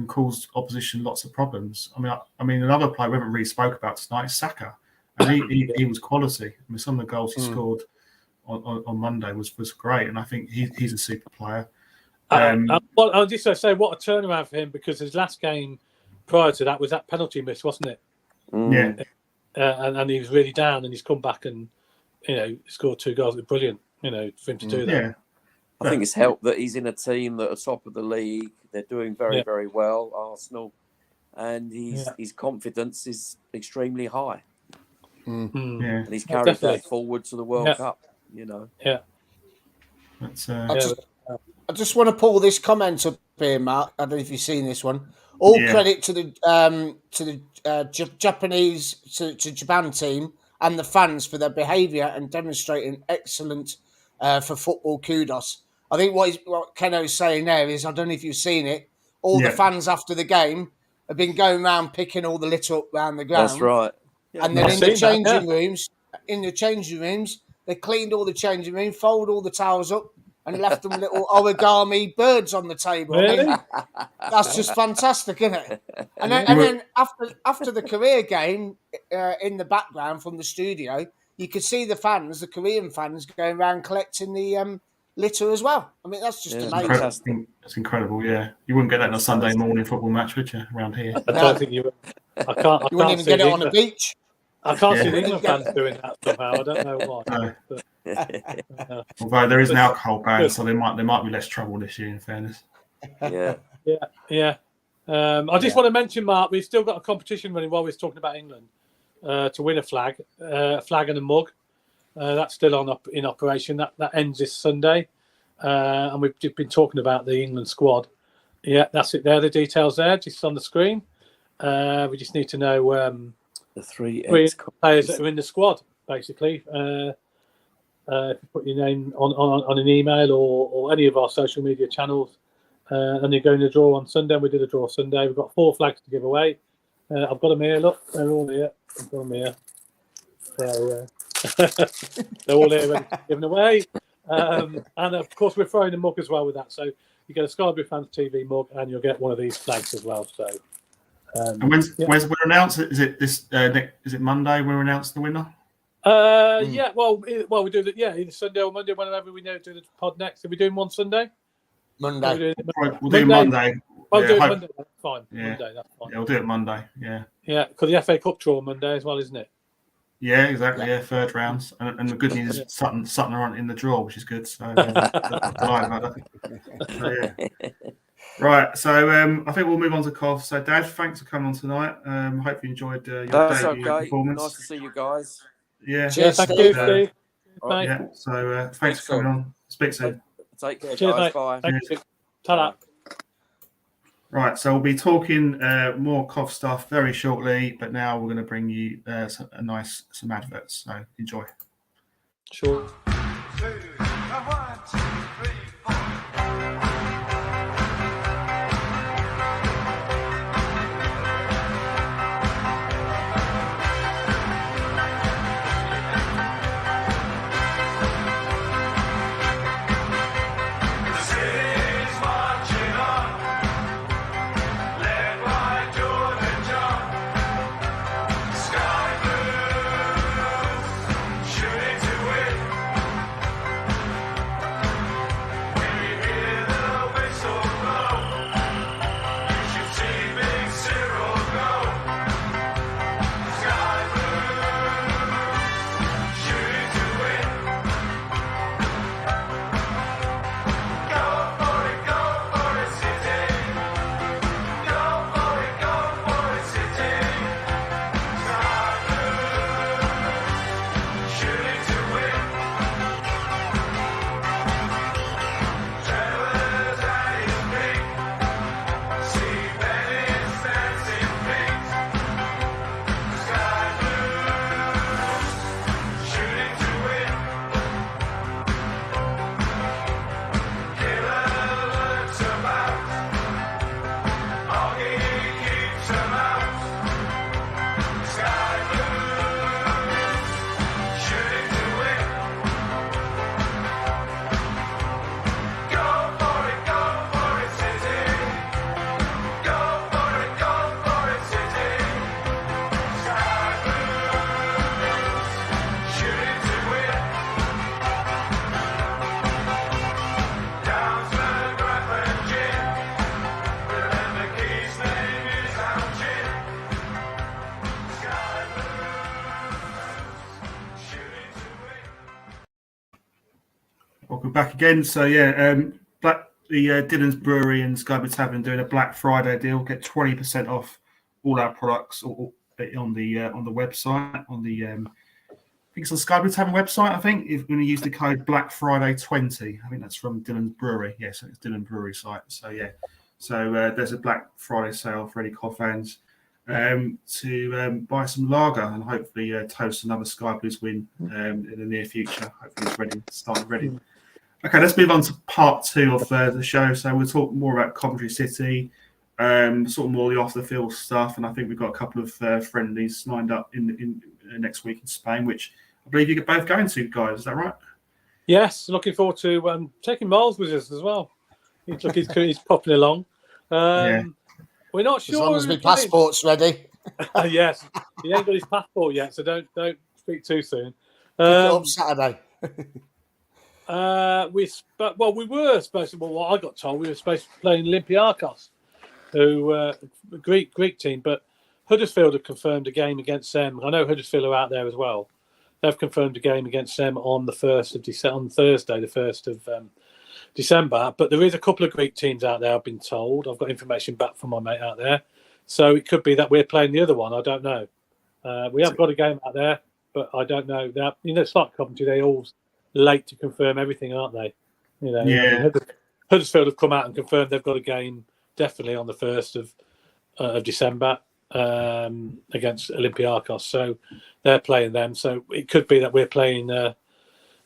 cause opposition lots of problems. I mean, another player we haven't really spoke about tonight is Saka, and he was quality. I mean, some of the goals he scored on Monday was great, and I think he's a super player. I'll just say what a turnaround for him, because his last game prior to that was that penalty miss, wasn't it? Yeah. And he was really down, and he's come back and scored 2 goals. It was brilliant, for him to do that. Yeah. I think it's helped that he's in a team that are top of the league. They're doing very, very well, Arsenal, and his confidence is extremely high. Yeah. And he's carried that forward to the World Cup. Yeah. That's, I just want to pull this comment up here, Mark. I don't know if you've seen this one. All credit to the Japan team and the fans for their behaviour and demonstrating excellent for football kudos. I think what Keno's saying there is, I don't know if you've seen it, all the fans after the game have been going around picking all the litter up around the ground. That's right. Yeah. And then in the changing rooms, they cleaned all the changing rooms, folded all the towels up, and left them little origami birds on the table. Really? I mean, that's just fantastic, isn't it? And then after the Korea game, in the background from the studio, you could see the Korean fans, going around collecting the litter as well. I mean, that's just amazing. It's incredible, yeah. You wouldn't get that in a Sunday morning football match, would you, around here? I don't think you would. I can't. You wouldn't even get it on the beach. I can't see the England fans doing that somehow. I don't know why. No. Although there is an alcohol ban, so there might be less trouble this year, in fairness. Yeah. I just want to mention, Mark, we've still got a competition running while we're talking about England to win a flag and a mug. That's still in operation. That ends this Sunday, and we've been talking about the England squad. Yeah, that's it. There, the details there, just on the screen. We just need to know the three players that are in the squad, basically. If you put your name on an email or any of our social media channels, and you go in the draw on Sunday. We did a draw Sunday. We've got 4 flags to give away. I've got them here. Look, they're all here. I've got them here. So they're all here and given away. And of course, we're throwing a mug as well with that. So you get a Skyblue Fans TV mug, and you'll get one of these flags as well. So. And when's we announce it? Is it this? Is it Monday? We'll announce the winner. Yeah. Well, we do that. Yeah, either Sunday or Monday, whenever we do the pod next. Are we doing one Sunday? Monday. We'll do Monday. I'll do it Monday. That's fine. Yeah. Monday. That's fine. Yeah, we'll do it Monday. Yeah. Yeah, because the FA Cup draw Monday as well, isn't it? Yeah, exactly. Yeah, third rounds, and the good news is Sutton are in the draw, which is good. So, about that. So, yeah. Right, so I think we'll move on to Cov. So, Dad, thanks for coming on tonight. Hope you enjoyed your debut performance. Nice to see you guys. Yeah, cheers, thank you, Steve. Yeah, so thanks for coming on. Speak soon. Take care, cheers, guys. Mate. Bye. Thank you. Ta-da. Right, so we'll be talking more Cov stuff very shortly, but now we're going to bring you some adverts. So enjoy. Sure. 2, 1, 2, 3, 4. back again. So yeah, Dylan's Brewery and Skyby Tavern doing a Black Friday deal. Get 20% off all our products on the website on the. I think it's on Skyby Tavern website. I think if you're going to use the code Black Friday 20, I think that's from Dylan's Brewery. Yes, it's Dylan Brewery site. So yeah, so there's a Black Friday sale for any cough fans to buy some lager and hopefully toast another Sky Blues win in the near future. Hopefully it's ready, started ready. Okay, let's move on to part 2 of the show. So we'll talk more about Coventry City, sort of more the off the field stuff, and I think we've got a couple of friendlies lined up in next week in Spain, which I believe you're both going to, guys. Is that right? Yes, looking forward to taking Miles with us as well. He's popping along. Yeah. We're not sure. As long as my passport's ready. Yes, he ain't got his passport yet, so don't speak too soon. Pick it up Saturday. We were supposed to. Well, what I got told, we were supposed to play Olympiacos, who a Greek team, but Huddersfield have confirmed a game against them. I know Huddersfield are out there as well. They've confirmed a game against them on the 1st of December, on Thursday, the 1st of December. But there is a couple of Greek teams out there, I've been told. I've got information back from my mate out there. So it could be that we're playing the other one. I don't know. We have got a game out there, but I don't know. It's like Coventry. They're all late to confirm everything, aren't they? Yeah. Huddersfield have come out and confirmed they've got a game definitely on the 1st of December against Olympiacos. So they're playing them. So it could be that we're playing the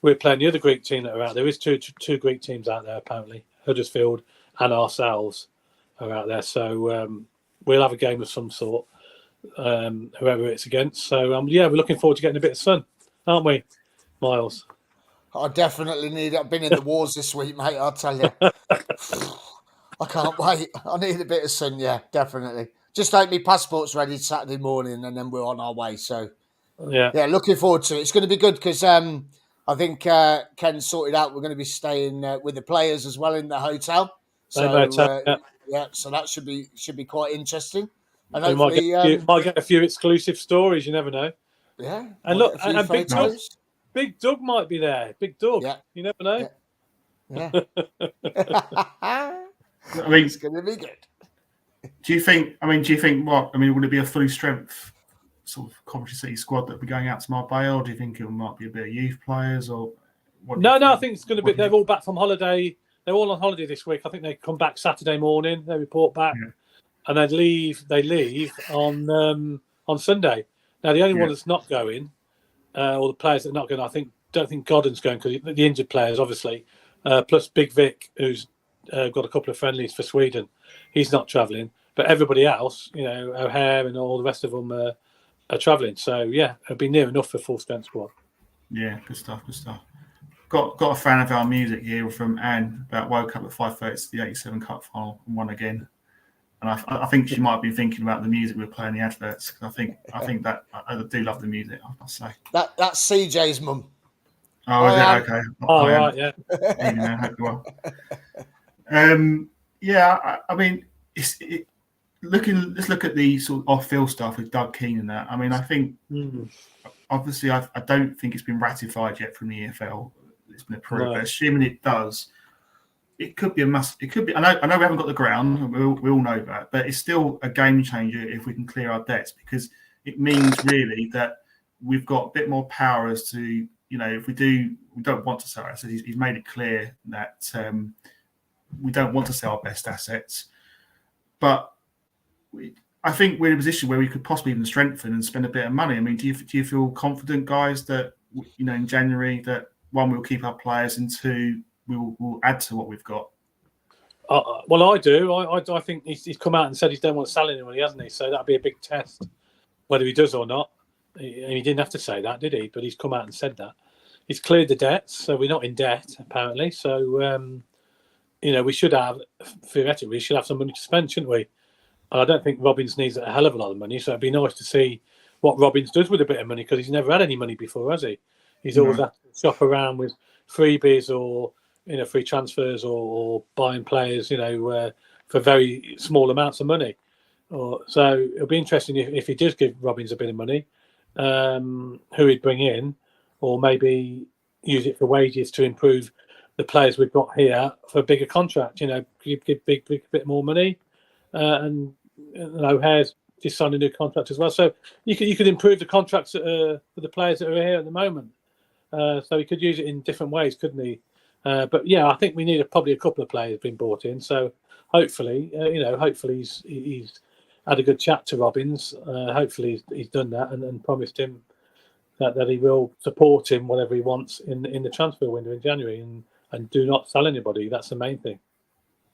other Greek team that are out there. There is two Greek teams out there apparently. Huddersfield and ourselves are out there. So we'll have a game of some sort, whoever it's against. So we're looking forward to getting a bit of sun, aren't we, Miles? I definitely need it. I've been in the wars this week, mate, I'll tell you. I can't wait. I need a bit of sun, yeah, definitely. Just like my passport's ready Saturday morning and then we're on our way. So, yeah, looking forward to it. It's going to be good because I think Ken sorted out we're going to be staying with the players as well in the hotel. So, so that should be quite interesting. And we might get a few exclusive stories. You never know. Yeah. And look, and Big Doug might be there. Big Doug. Yeah. You never know. Yeah. I mean, it's going to be good. Do you think what? I mean, would it be a fully strength sort of Coventry City squad that will be going out to Marbella, or do you think it might be a bit of youth players, or what? No, I think it's going to be. They're all back from holiday. They're all on holiday this week. I think they come back Saturday morning. They report back, and they leave. They leave on Sunday. Now, the only one that's not going, or the players that are not going, don't think Godden's going because the injured players, obviously, plus Big Vic, who's got a couple of friendlies for Sweden. He's not travelling, but everybody else, O'Hare and all the rest of them are travelling. So yeah, it'll be near enough for full strength squad. Yeah, good stuff. Got a fan of our music here from Anne. Woke up at 5:30 to the '87 Cup final and won again. And I think she might have been thinking about the music we're playing the adverts. I think that I do love the music. I must say that's CJ's mum. Oh, is it okay? Oh, right, yeah. Even I hope you are. I mean, let's look at the sort of off-field stuff with Doug Keane and that. I mean, I think obviously I don't think it's been ratified yet from the EFL. It's been approved, but assuming it does, it could be a must. It could be. I know we haven't got the ground. We all know that, but it's still a game changer if we can clear our debts because it means really that we've got a bit more power as to if we don't want to sell assets. He's made it clear that we don't want to sell our best assets, but I think we're in a position where we could possibly even strengthen and spend a bit of money. I mean, do you feel confident, guys, that in January that one, we'll keep our players, and two, we'll add to what we've got? Well, I do. I think he's come out and said he don't want to sell anybody, hasn't he? So that'll be a big test, whether he does or not. He didn't have to say that, did he? But he's come out and said that. He's cleared the debts, so we're not in debt, apparently. So, we should have, theoretically, we should have some money to spend, shouldn't we? And I don't think Robbins needs a hell of a lot of money, so it'd be nice to see what Robbins does with a bit of money because he's never had any money before, has he? He's always had to shop around with freebies or free transfers or buying players, for very small amounts of money. So it'll be interesting if he does give Robbins a bit of money, who he'd bring in, or maybe use it for wages to improve the players we've got here for a bigger contract. Give big bit more money, and O'Hare's just signed a new contract as well. So you could improve the contracts for the players that are here at the moment. So he could use it in different ways, couldn't he? But yeah, I think we need probably a couple of players being brought in. So hopefully, hopefully he's had a good chat to Robbins. Hopefully he's done that and promised him that he will support him whatever he wants in the transfer window in January and do not sell anybody. That's the main thing.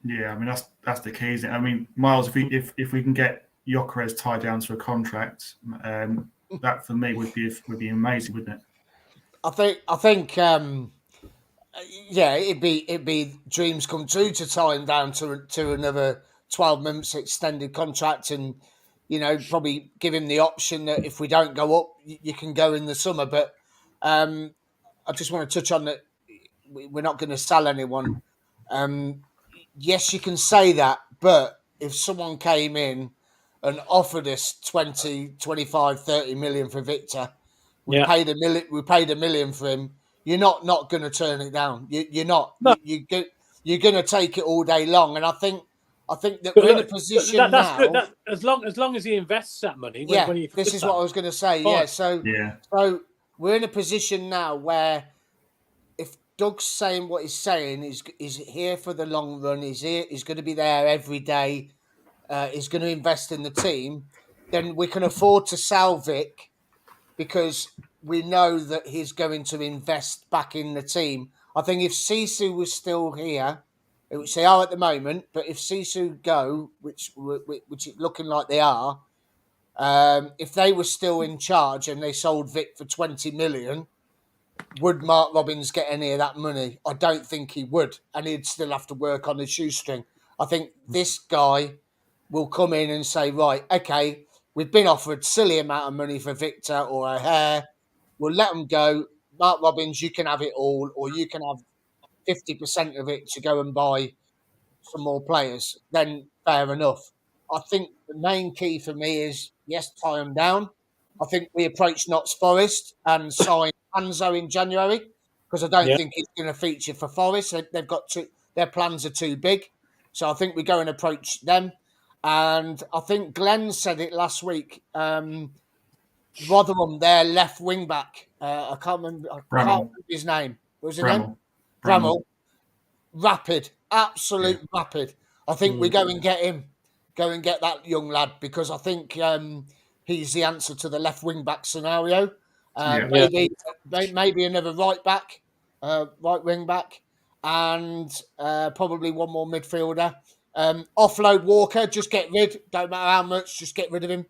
Yeah, I mean that's the key, isn't it? I mean, Miles, if we can get Gyökeres tied down to a contract, that for me would be amazing, wouldn't it? I think it'd be dreams come true to tie him down to another 12 months extended contract, and probably give him the option that if we don't go up, you can go in the summer. But I just want to touch on that. We're not going to sell anyone. Yes, you can say that, but if someone came in and offered us 20, 25, 30 million for Victor, we paid $1 million for him. You're not going to turn it down. You're not. No. You're going to take it all day long. And I think that we're in a position now. Good. As long as he invests that money. This is what I was going to say. Fine. So we're in a position now where if Doug's saying what he's saying, he's here for the long run. He's here. He's going to be there every day. He's going to invest in the team. Then we can afford to sell Vic because we know that he's going to invest back in the team. I think if Sisu was still here, which they are at the moment, but if Sisu go, which is looking like they are, if they were still in charge and they sold Vic for 20 million, would Mark Robbins get any of that money? I don't think he would, and he'd still have to work on his shoestring. I think this guy will come in and say, right, okay, we've been offered silly amount of money for Victor or O'Hare. We'll let them go. Mark Robbins, you can have it all, or you can have 50% of it to go and buy some more players. Then fair enough. I think the main key for me is, yes, tie them down. I think we approach Notts Forest and sign Hanzo in January because I don't think he's going to feature for Forest. They've got their plans are too big. So I think we go and approach them. And I think Glenn said it last week. Rotherham, their left wing back. I can't remember his name. What was his name? Bramall. Rapid, absolute rapid. I think we go and get him. Go and get that young lad because I think he's the answer to the left wing back scenario. Maybe another right wing back, and probably one more midfielder. Offload Walker, just get rid. Don't matter how much, just get rid of him,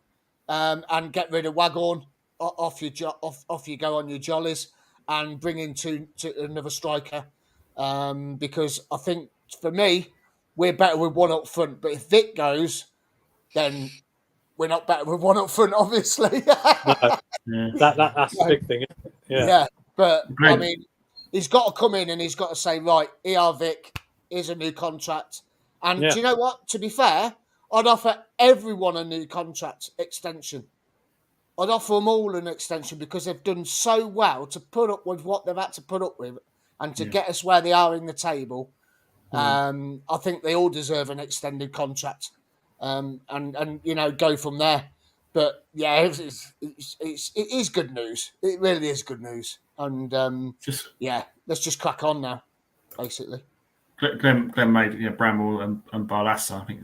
and get rid of Waghorn. Off you go on your jollies, and bring in to another striker. Because I think for me, we're better with one up front. But if Vic goes, then we're not better with one up front, obviously. That's the big thing. Yeah. But I mean, he's got to come in and he's got to say, right, here, Vic, here's a new contract. And do you know what? To be fair, I'd offer everyone a new contract extension. I'd offer them all an extension because they've done so well to put up with what they've had to put up with and to get us where they are in the table. I think they all deserve an extended contract, and go from there. But yeah, it is good news. It really is good news. And let's just crack on now, basically. Glenn made Bramall and Barlassa. I think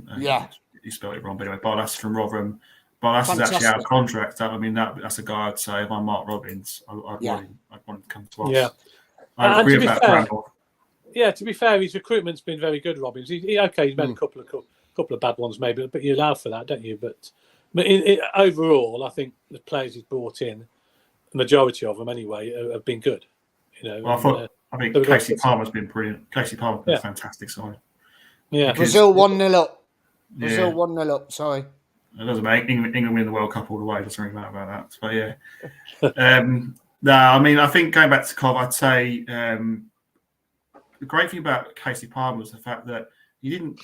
he spelled it wrong, but anyway, Barlassa from Rotherham. Barlassa's actually out of contract. I mean, that's a guy I'd say if I'm Mark Robbins, I'd want him to come to us. Yeah. I agree about Bramall. Yeah, to be fair, his recruitment's been very good, Robbins. He's made a couple of bad ones, maybe, but you allow for that, don't you? But overall, I think the players he's brought in, the majority of them anyway, have been good. I think Casey Palmer's been brilliant. Casey Palmer's been a fantastic side. Yeah, Brazil 1-0 up. Brazil 1-0 up. Sorry. It doesn't make England win the World Cup all the way. It doesn't really matter about that. But yeah. No, I mean, I think going back to Cov, I'd say the great thing about Casey Palmer was the fact that he didn't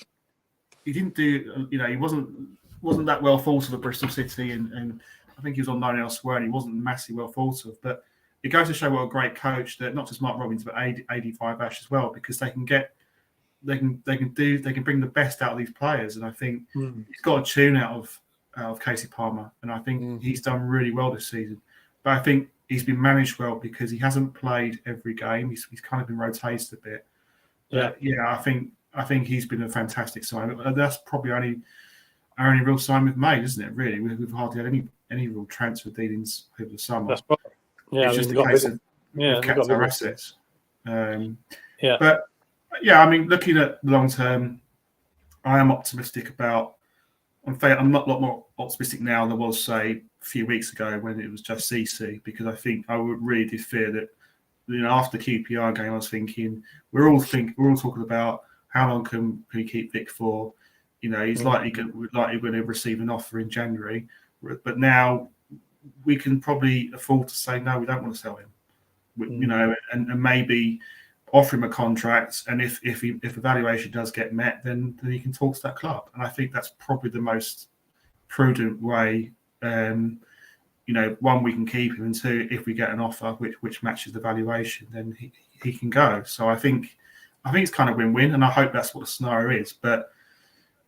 do, he wasn't that well thought of at Bristol City, and I think he was unknown elsewhere, and he wasn't massively well thought of. But it goes to show what a great coach that not just Mark Robbins but 85 Ash as well, because they can bring the best out of these players, and I think he's got a tune out of Casey Palmer, and I think he's done really well this season. But I think he's been managed well because he hasn't played every game. He's kind of been rotated a bit. I think he's been a fantastic sign. That's probably our only real sign we've made, isn't it? Really, we've hardly had any real transfer dealings over the summer. That's right. Yeah, it's just a case of we've kept our assets. But yeah, I mean, looking at the long term, I am optimistic about. I'm not a lot more optimistic now than I was, say, a few weeks ago when it was just CC, because I think I really did fear that. After the QPR game, I was thinking we're all talking about how long can we keep Vic for. He's likely going to receive an offer in January, but now we can probably afford to say no, we don't want to sell him. And maybe offer him a contract, and if evaluation does get met, then he can talk to that club. And I think that's probably the most prudent way. One, we can keep him, and two, if we get an offer which matches the valuation, then he can go. So I think it's kind of win-win, and I hope that's what the scenario is. But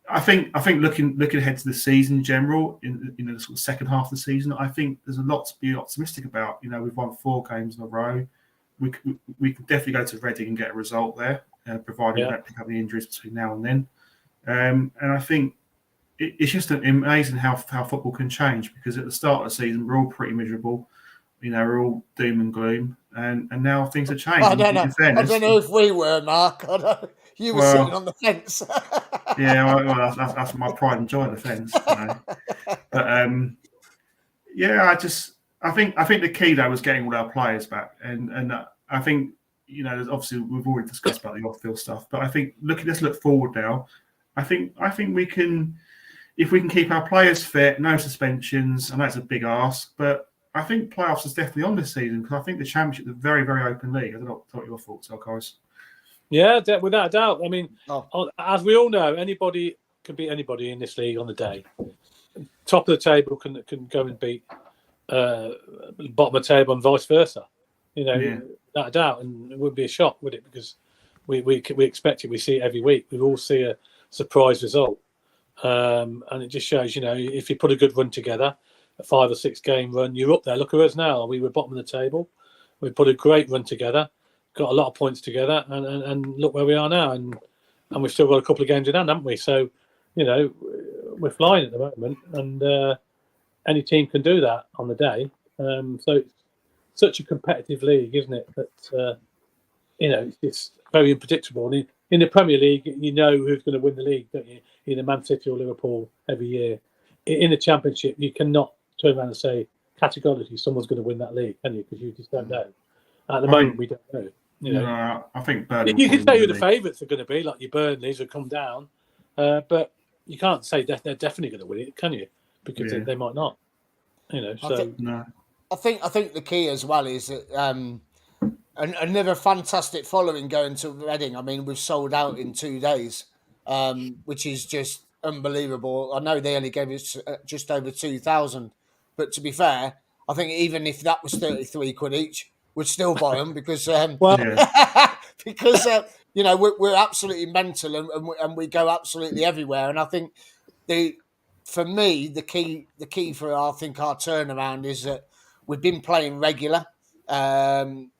I think looking ahead to the season in general, in the sort of second half of the season, I think there's a lot to be optimistic about. We've won 4 games in a row. We can definitely go to Reading and get a result there, provided we don't pick up the injuries between now and then. And I think it's just amazing how football can change, because at the start of the season we're all pretty miserable. We're all doom and gloom, and now things have changed. I don't know if we were, Mark. You were sitting on the fence. Well, that's my pride and joy, the fence. But I think the key though was getting all our players back, and I think obviously we've already discussed about the off-field stuff, but I think let's look forward now. I think we can, if we can keep our players fit, no suspensions. I know it's a big ask, but I think playoffs is definitely on this season, because I think the Championship is a very, very open league. I don't know what your thoughts are, guys. Yeah, without a doubt. I mean, as we all know, anybody can beat anybody in this league on the day. Top of the table can go and beat bottom of the table and vice versa. Without a doubt, and it wouldn't be a shock, would it? Because we expect it. We see it every week. We all see a surprise result, and it just shows, if you put a good run together, a 5 or 6 game run, you're up there. Look at us now. We were bottom of the table. We put a great run together, got a lot of points together, and look where we are now. And we've still got a couple of games in hand, haven't we? So, we're flying at the moment, and any team can do that on the day. So it's such a competitive league, isn't it? That it's very unpredictable. And in the Premier League, you know who's going to win the league, don't you? Either Man City or Liverpool every year. In the Championship, you cannot turn around and say categorically someone's going to win that league, can you? Because you just don't know. At the moment, we don't know. No, I think Burnley. You can say who the favourites are going to be, like your Burnleys who come down, but you can't say they're definitely going to win it, can you? Because they might not. I think the key as well is that another fantastic following going to Reading. I mean, we've sold out in 2 days, which is just unbelievable. I know they only gave us just over 2,000, but to be fair, I think even if that was 33 quid each, we'd still buy them because because we're absolutely mental and we go absolutely everywhere. And I think for me the key for our turnaround is that we've been playing regular, and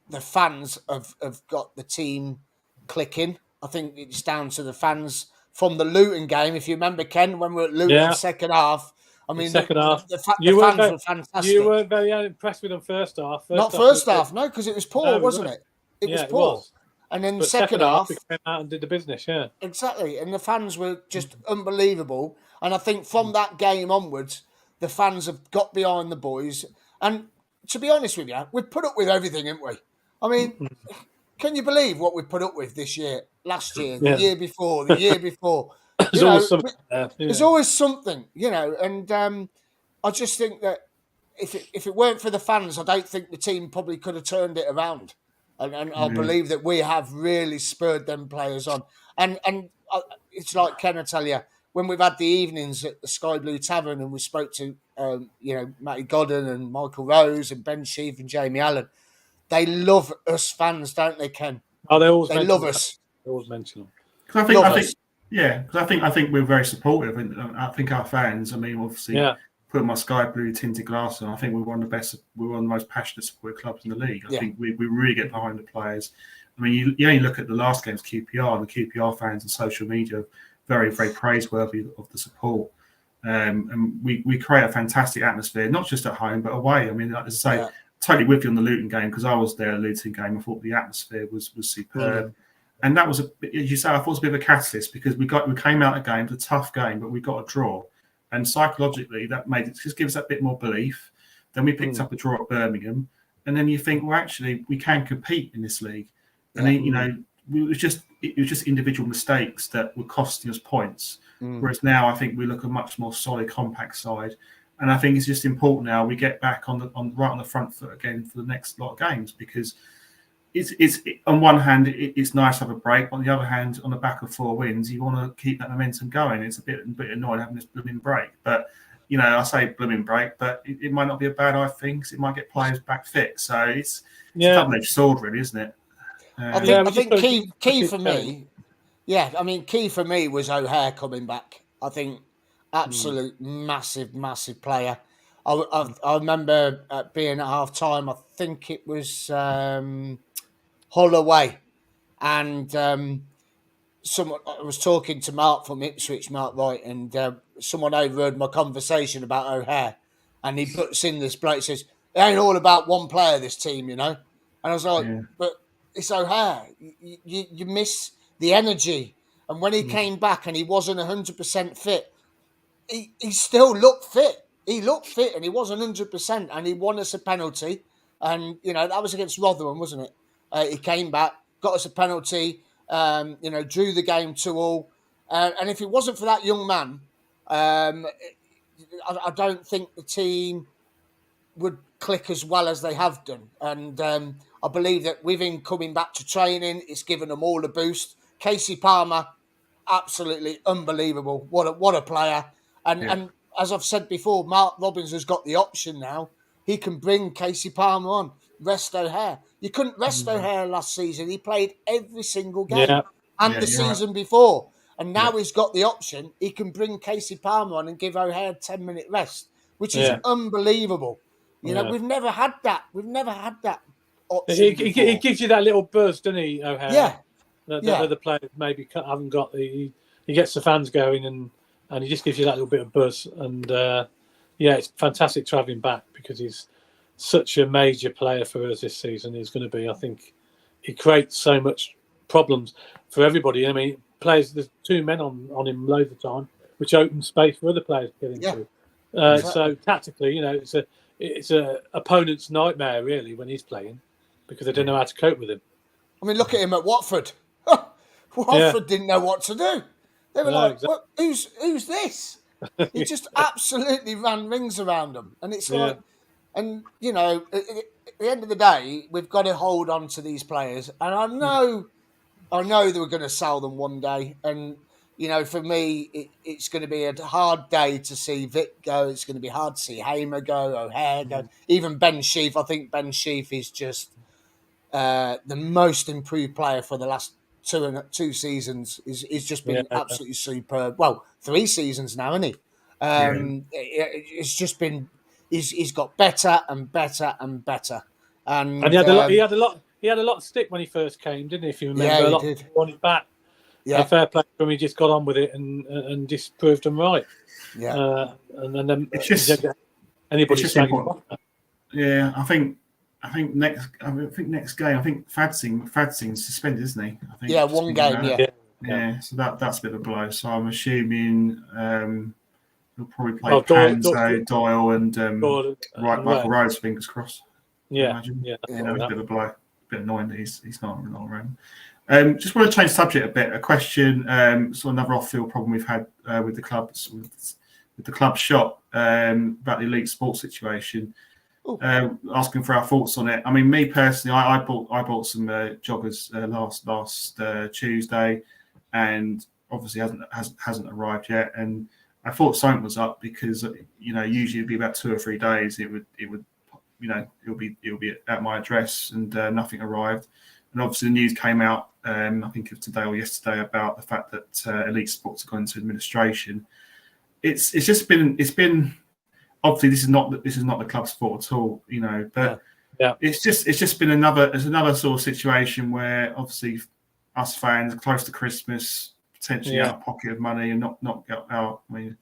the fans have got the team clicking. I think it's down to the fans from the Luton game. If you remember, Ken, when we were at Luton second half, I mean, the fans were fantastic. You weren't very impressed with them first half. Not first half, no, because it was poor, wasn't it? It was poor. And then the second half, we came out and did the business, Exactly. And the fans were just unbelievable. And I think from that game onwards, the fans have got behind the boys. And to be honest with you, we've put up with everything, haven't we? I mean, can you believe what we put up with this year, last year, the year before, the year before? There's always something there. There's always something, and I just think that if it weren't for the fans, I don't think the team probably could have turned it around. And I believe that we have really spurred them players on. And it's like Ken, I tell you, when we've had the evenings at the Sky Blue Tavern and we spoke to, Matty Godden and Michael Rose and Ben Sheaf and Jamie Allen, they love us fans, don't they, Ken? Oh, they always They mention love them. us. They always mention them. Because Love I think, us. yeah, because I think we're very supportive, and I think our fans. I mean, obviously, putting my sky blue tinted glass on, I think we're one of the best. We're one of the most passionate supported clubs in the league. I think we really get behind the players. I mean, you only look at the last game's QPR, and the QPR fans and social media very, very praiseworthy of the support. And we create a fantastic atmosphere, not just at home but away. I mean, as I say, totally with you on the Luton game, because I was there at the Luton game. I thought the atmosphere was superb. And that was, as you say, I thought it was a bit of a catalyst, because we came out of the game, it was a tough game, but we got a draw. And psychologically, that made it just gives us that bit more belief. Then we picked up a draw at Birmingham. And then you think, well, actually, we can compete in this league. And then, it was just individual mistakes that were costing us points. Whereas now I think we look a much more solid, compact side. And I think it's just important now we get back on the front foot again for the next lot of games, because it's on one hand it's nice to have a break. On the other hand, on the back of 4 wins, you want to keep that momentum going. It's a bit annoying having this blooming break, but I say blooming break, but it might not be a bad thing, because it might get players back fit. So it's a double-edged sword, really, isn't it? I think key for me. Yeah, I mean, key for me was O'Hare coming back. I think absolute massive player. I remember being at half time. I think it was Hull away, and someone, I was talking to Mark from Ipswich, Mark Wright, and someone overheard my conversation about O'Hare, and he puts in this bloke, says, "It ain't all about one player, this team, And I was like, but it's O'Hare. You miss the energy. And when he came back and he wasn't 100% fit, he still looked fit. He looked fit and he wasn't 100%, and he won us a penalty. And, that was against Rotherham, wasn't it? He came back, got us a penalty, drew the game 2-2. And if it wasn't for that young man, I don't think the team would click as well as they have done. And I believe that with him coming back to training, it's given them all a boost. Casey Palmer, absolutely unbelievable. What a player. And as I've said before, Mark Robbins has got the option now. He can bring Casey Palmer on, rest O'Hare. You couldn't rest O'Hare last season. He played every single game and the season before. And now he's got the option. He can bring Casey Palmer on and give O'Hare a 10-minute rest, which is unbelievable. We've never had that. We've never had that option before. He gives you that little buzz, doesn't he, O'Hare? Yeah. That other players maybe haven't got. He gets the fans going, and he just gives you that little bit of buzz. And it's fantastic to have him back, because he's such a major player for us this season. He's going to be. I think he creates so much problems for everybody. I mean, there's 2 men on him loads of time, which opens space for other players to get into. Exactly. So tactically, it's a opponent's nightmare really when he's playing, because they don't know how to cope with him. I mean, look at him at Watford. Watford didn't know what to do. They were exactly. Who's this? He just absolutely ran rings around them. And it's like, and at the end of the day, we've got to hold on to these players. And I know they were going to sell them one day. And, for me, it's going to be a hard day to see Vic go. It's going to be hard to see Hamer go, O'Hare go. Even Ben Sheaf. I think Ben Sheaf is just the most improved player for the last two seasons. He's just been absolutely superb. Well, 3 seasons now, isn't he? It's just been. He's got better and better and better. And he had a lot. He had a lot of stick when he first came, didn't he? If you remember, a lot of people wanted back. Yeah, fair play to him. He just got on with it and just proved them right. Yeah, and then it's just anybody. It's just important. Yeah, I think next game. I think Fadzing's suspended, isn't he? I think 1 game. Yeah. So that's a bit of a blow. So I'm assuming he'll probably play Panzo, Doyle, and Michael Rose. Fingers crossed. Yeah. That was a bit of a blow. A bit annoying that he's not around. Just want to change subject a bit. A question, so another off-field problem we've had with the clubs, with the club shop about the elite sports situation. Asking for our thoughts on it. I mean, me personally, I bought some joggers last Tuesday, and obviously hasn't arrived yet. And I thought something was up because usually it'd be about 2 or 3 days. It would it'll be at my address, and nothing arrived. And obviously the news came out, I think of today or yesterday, about the fact that Elite Sports have gone into administration. It's been obviously this is not the club sport at all, but it's just been another sort of situation where obviously us fans are close to Christmas, potentially out of pocket of money and not get out. I mean,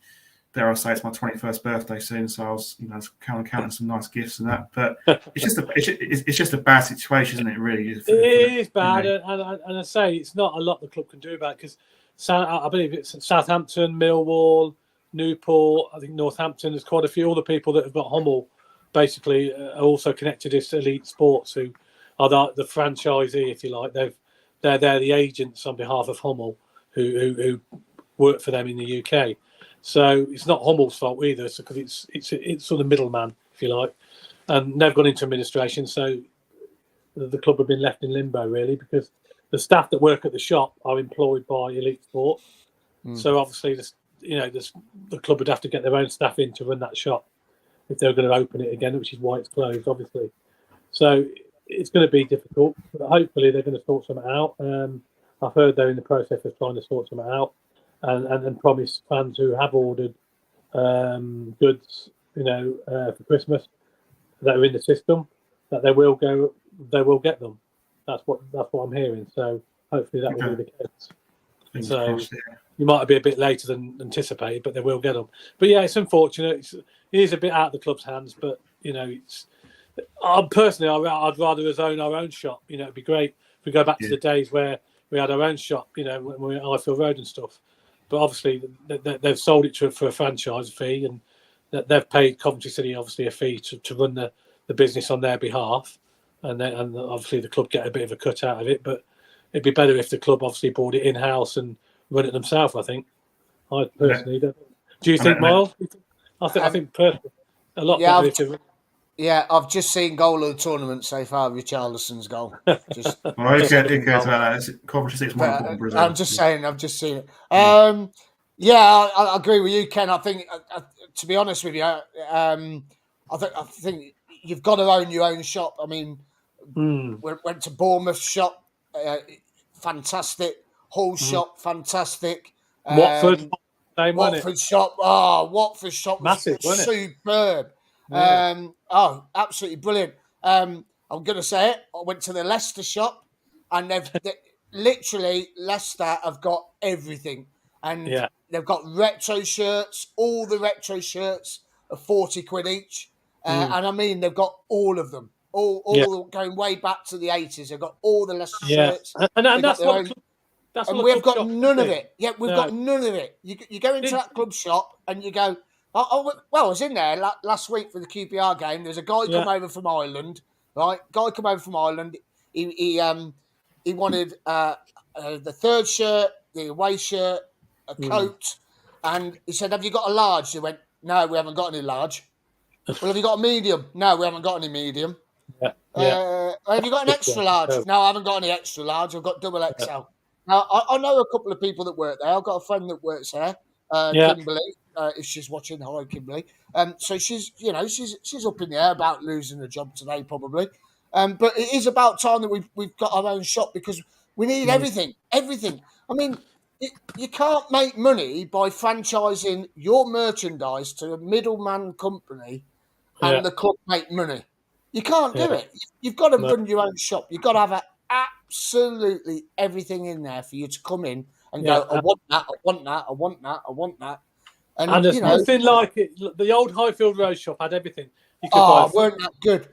dare I say, it's my 21st birthday soon, so I was counting some nice gifts and that. But it's just a bad situation, isn't it? Really, it is bad, and I say it's not a lot the club can do about it, because I believe it's Southampton, Millwall, Newport. I think Northampton. There's quite a few other people that have got Hummel. Basically, are also connected to Elite Sports, who are the franchisee, if you like. They're the agents on behalf of Hummel, who work for them in the UK. So it's not Hummel's fault either, because it's sort of middleman, if you like, and they've gone into administration. So the club have been left in limbo, really, because the staff that work at the shop are employed by Elite Sport. So obviously, the club would have to get their own staff in to run that shop if they're going to open it again, which is why it's closed, obviously. So it's going to be difficult, but hopefully they're going to sort something out. I've heard they're in the process of trying to sort something out. And promise fans who have ordered goods, for Christmas that are in the system, that they will get them. That's what I'm hearing. So hopefully that will be the case. So you might be a bit later than anticipated, but they will get them. But yeah, it's unfortunate. It is a bit out of the club's hands, but personally, I'd rather us own our own shop. It'd be great if we go back to the days where we had our own shop. When we were at Highfield Road and stuff. But obviously, they've sold it for a franchise fee, and they've paid Coventry City obviously a fee to run the business on their behalf, and obviously the club get a bit of a cut out of it. But it'd be better if the club obviously bought it in house and run it themselves. I think. I personally don't. Do you think, Miles? I think personally a lot better. I've just seen goal of the tournament so far, Richarlison's goal. Just, who cares about that? Coventry City's more important Brazil. I'm just saying, I've just seen it. I agree with you, Ken. I think, to be honest with you, I think you've got to own your own shop. I mean, went to Bournemouth shop, fantastic. Hull shop, fantastic. Watford shop. Watford shop was massive, superb. Yeah. Absolutely brilliant. I'm going to say it. I went to the Leicester shop, and they've literally, Leicester have got everything, and they've got retro shirts. All the retro shirts are 40 quid each, and I mean they've got all of them. All going way back to the 80s. They've got all the Leicester shirts, and that's what. And we've got none of it. Yeah, we've got none of it. You go into that club shop and you go, well, I was in there last week for the QPR game. There's a guy come over from Ireland, right? He wanted the third shirt, the away shirt, a coat, and he said, "Have you got a large?" They went, "No, we haven't got any large." Well, have you got a medium? No, we haven't got any medium. Have you got an extra large? No, I haven't got any extra large. I've got double XL. Now, I know a couple of people that work there. I've got a friend that works there, Kimberly, if she's watching. Hi, Kimberly. So she's up in the air about losing a job today, probably. But it is about time that we've got our own shop, because we need everything. Everything. I mean, you can't make money by franchising your merchandise to a middleman company and the club make money. You can't do it. You've got to run your own shop. You've got to have absolutely everything in there for you to come in and go, I want that, I want that, I want that, I want that. And there's nothing like it. The old Highfield Road shop had everything. You could weren't that good?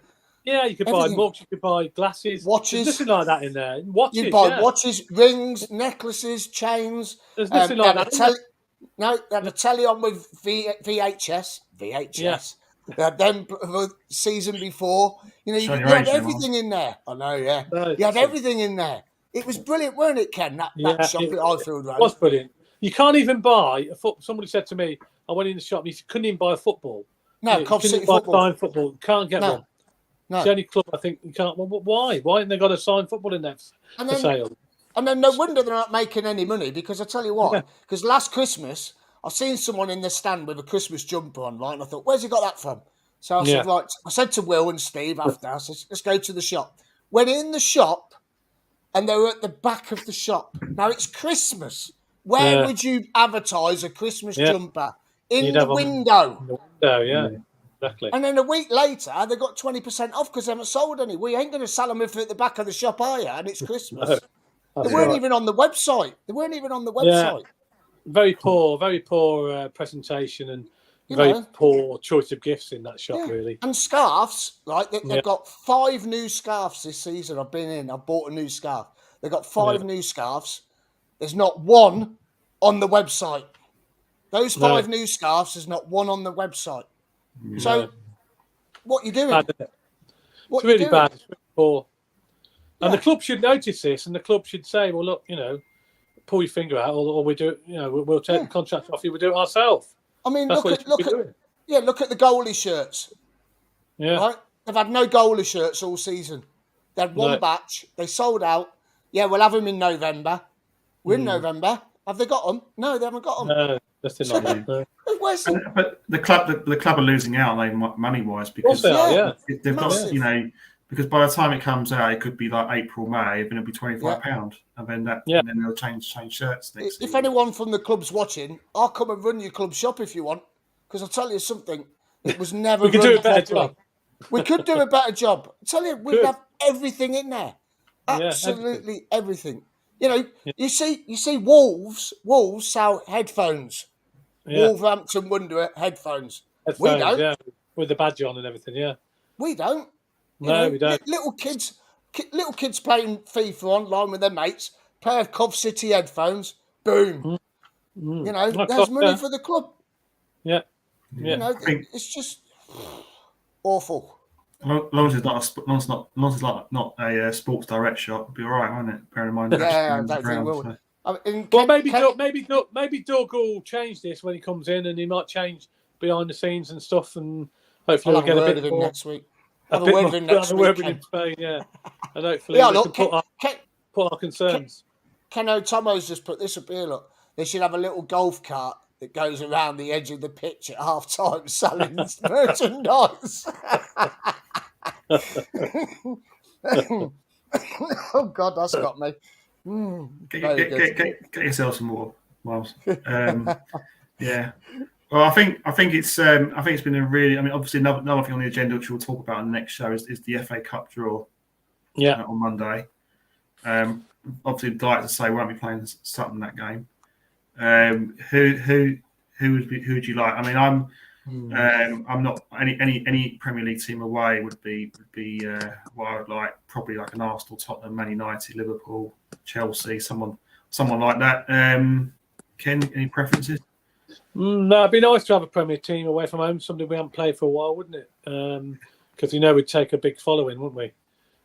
Yeah, you could buy mugs, you could buy glasses, watches. There's nothing like that in there. Watches, you buy watches, rings, necklaces, chains. There's nothing like that. They had a telly on with VHS. Then the season before, you had everything in there. I know, yeah. You had everything in there. It was brilliant, weren't it, Ken? That shop at Highfield Road. It was brilliant. You can't even buy a football. Somebody said to me, I went in the shop, you couldn't even buy a football. No, Cov City football. Signed football. You can't get one. No. It's the only club I think you can't. Well, why? Why haven't they got a signed football in there for sale? And then no wonder they're not making any money, because I tell you what, because last Christmas, I seen someone in the stand with a Christmas jumper on, right? And I thought, where's he got that from? So I said, right, I said to Will and Steve after, I said, let's go to the shop. Went in the shop and they were at the back of the shop. Now it's Christmas. Where would you advertise a Christmas jumper? In the window. In the window, yeah. Exactly. And then a week later, they got 20% off because they haven't sold any. We ain't going to sell them if they're at the back of the shop, are you? And it's Christmas. No, they weren't even on the website. Yeah. Very poor presentation and very poor choice of gifts in that shop, really. And scarves, right? They've got 5 new scarves this season. I've bought a new scarf. They've got 5 new scarves. There's not one on the website. Those 5 new scarves, there's not one on the website. So, what you doing? It's really bad. It's really poor. And the club should notice this, and the club should say, "Well, look, pull your finger out, or we do, we'll take the contract off you. We'll do it ourselves." I mean, look at the goalie shirts. Yeah, right. They've had no goalie shirts all season. They had one batch. They sold out. Yeah, we'll have them in November. We're in November. Have they got them? No, they haven't got them. No, nothing like that. No. But the club are losing out, money wise, because they've got because by the time it comes out, it could be like April, May, and it'll be £25, and then and then they'll change shirts next If season. anyone from the club's watching, I'll come and run your club shop if you want. Because I'll tell you something, it was never. We could do a better job. We could do a better job. I tell you, we'd have everything in there, absolutely everything. You see, Wolves sell headphones. Wolverhampton Wonder headphones. We don't. With the badge on and everything. Yeah, we don't. We don't. Little kids playing FIFA online with their mates. Pair of Coventrycity headphones. Boom. There's money for the club. Yeah. It's just awful. As long as it's not a Sports Direct shop, it'll be all right, won't it? Bearing in mind, I don't think it will. Maybe Doug will change this when he comes in, and he might change behind the scenes and stuff, and hopefully we'll get a bit of him next week. Have a word with him next week. In Spain, and hopefully we can put our concerns. Ken O'Tomo's just put this up here. Look, they should have a little golf cart that goes around the edge of the pitch at half time selling merchandise. Oh God, that's got me. Get yourself some more, Miles. Well, I think it's been a really. I mean, obviously another thing on the agenda which we'll talk about in the next show is the FA Cup draw. On Monday. Obviously, I'd like to say we won't be playing Sutton that game. Who would you like? I mean, I'm not any Premier League team away would be what I would like. Probably like an Arsenal, Tottenham, Man United, Liverpool, Chelsea, someone like that. Ken, any preferences? No, it'd be nice to have a Premier team away from home, something we haven't played for a while, wouldn't it? Because we'd take a big following, wouldn't we?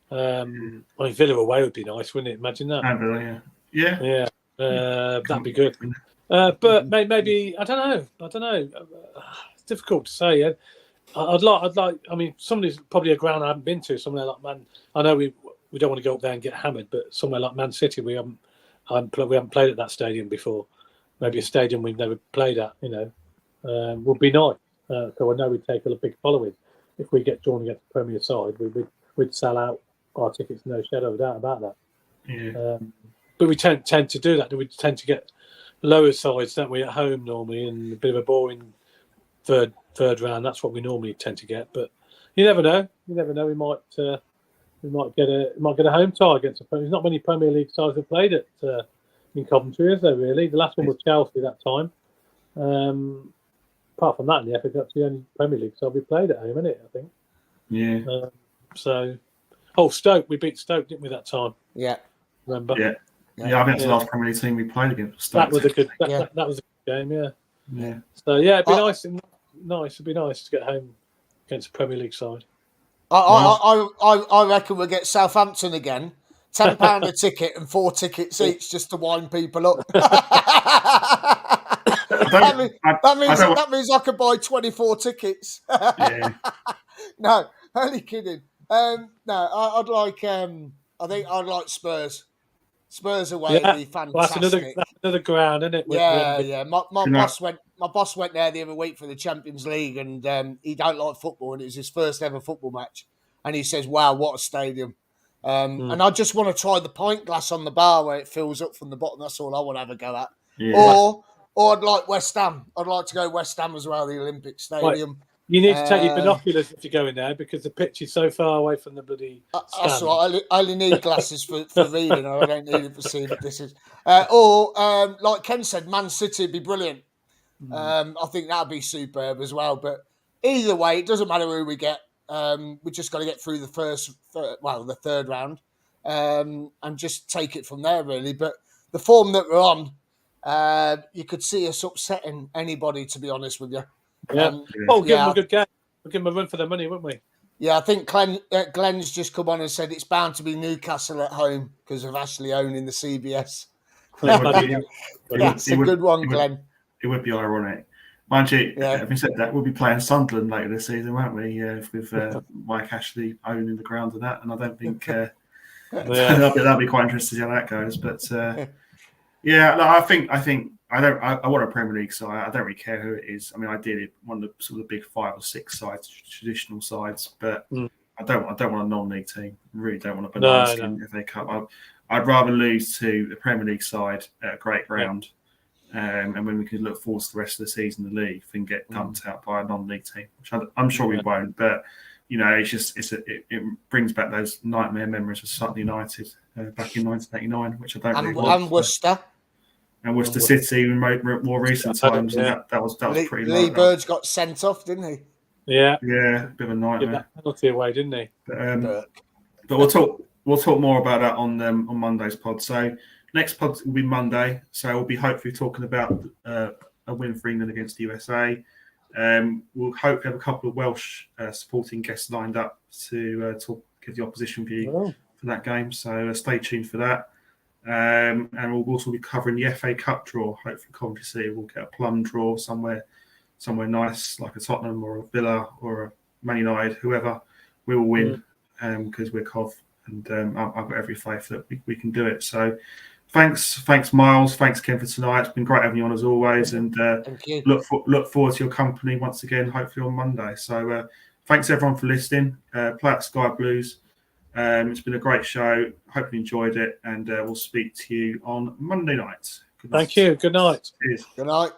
Villa away would be nice, wouldn't it? Imagine that. Yeah. That'd be good. But maybe I don't know. It's difficult to say. I'd like. I mean, somebody's probably a ground I haven't been to. Somewhere like Man. I know we don't want to go up there and get hammered, but somewhere like Man City, we haven't played at that stadium before. Maybe a stadium we've never played at. Would be nice. So I know we'd take a big following if we get drawn against the Premier side. We'd sell out our tickets, no shadow of a doubt about that. Yeah. But we tend to do that. We tend to get lower sides, don't we, at home normally, and a bit of a boring third round. That's what we normally tend to get. But you never know. We might get a home tie against a Premier. There's not many Premier League sides have played at in Coventry, is there really? The last one was Chelsea that time. Apart from that, in the FA Cup's the only Premier League side we played at home, isn't it? I think. Yeah. Stoke. We beat Stoke, didn't we, that time? Yeah. Remember? Yeah. I think it's the last Premier League team we played against. Stoke. That was a good. That was a good game. Yeah. Yeah. So it'd be nice. It'd be nice to get home against a Premier League side. I reckon we'll get Southampton again. £10 a ticket and 4 tickets each just to wind people up. That means I could buy 24 tickets. Yeah. No, only kidding. No, I'd like. I think I'd like Spurs. Spurs away would be Well, that's fantastic. another ground, isn't it? Yeah. My You know- boss went there the other week for the Champions League, and he don't like football, and it was his first ever football match, and he says, "Wow, what a stadium!" And I just want to try the pint glass on the bar where it fills up from the bottom. That's all I want to have a go at. Yeah. Or I'd like West Ham. I'd like to go West Ham as well, the Olympic Stadium. You need to take your binoculars if you go in there because the pitch is so far away from the bloody stand. That's right. I only need glasses for reading. I don't need it for seeing what this is. Or like Ken said, Man City would be brilliant. I think that'd be superb as well. But either way, it doesn't matter who we get. We just got to get through the third round, and just take it from there, really. But the form that we're on, you could see us upsetting anybody, to be honest with you. Yeah. Give them a good game. We'll give them a run for their money, wouldn't we? Yeah, I think Glenn's just come on and said it's bound to be Newcastle at home because of Ashley owning the CBS. That's a good one, Glenn. It would be ironic. Mind you, having said that, we'll be playing Sunderland later this season, won't we? With Mike Ashley owning the ground and that. And I don't think that'll be quite interesting to see how that goes. But I think I want a Premier League side. I don't really care who it is. I mean, ideally one of the sort of big 5 or 6 sides, traditional sides. But I don't want a non-league team. I really don't want a banana skin if they come. I'd rather lose to the Premier League side at a great ground. And when we can look forward to the rest of the season in the league and get dumped out by a non-league team, which I'm sure we won't. But it's just it brings back those nightmare memories of Sutton United back in 1989, which I don't really want. And Worcester. And Worcester City in more recent times, and that was pretty. Lee Bird's got sent off, didn't he? Yeah, a bit of a nightmare. Give that penalty away, didn't he? But we'll talk more about that on Monday's pod. So next pod will be Monday. So we'll be hopefully talking about a win for England against the USA. We'll hopefully have a couple of Welsh supporting guests lined up to give the opposition view for that game. So stay tuned for that. And we'll also be covering the FA Cup draw. Hopefully Coventry will get a plum draw somewhere nice, like a Tottenham or a Villa or a Man United, whoever. We will win because we're Cov, and I've got every faith that we can do it. So thanks Miles, thanks Ken for tonight. It's been great having you on as always, and look forward to your company once again, hopefully on Monday. So thanks everyone for listening. Play at Sky Blues. It's been a great show. Hope you enjoyed it, and we'll speak to you on Monday night. Thank you. Good night. Cheers. Good night.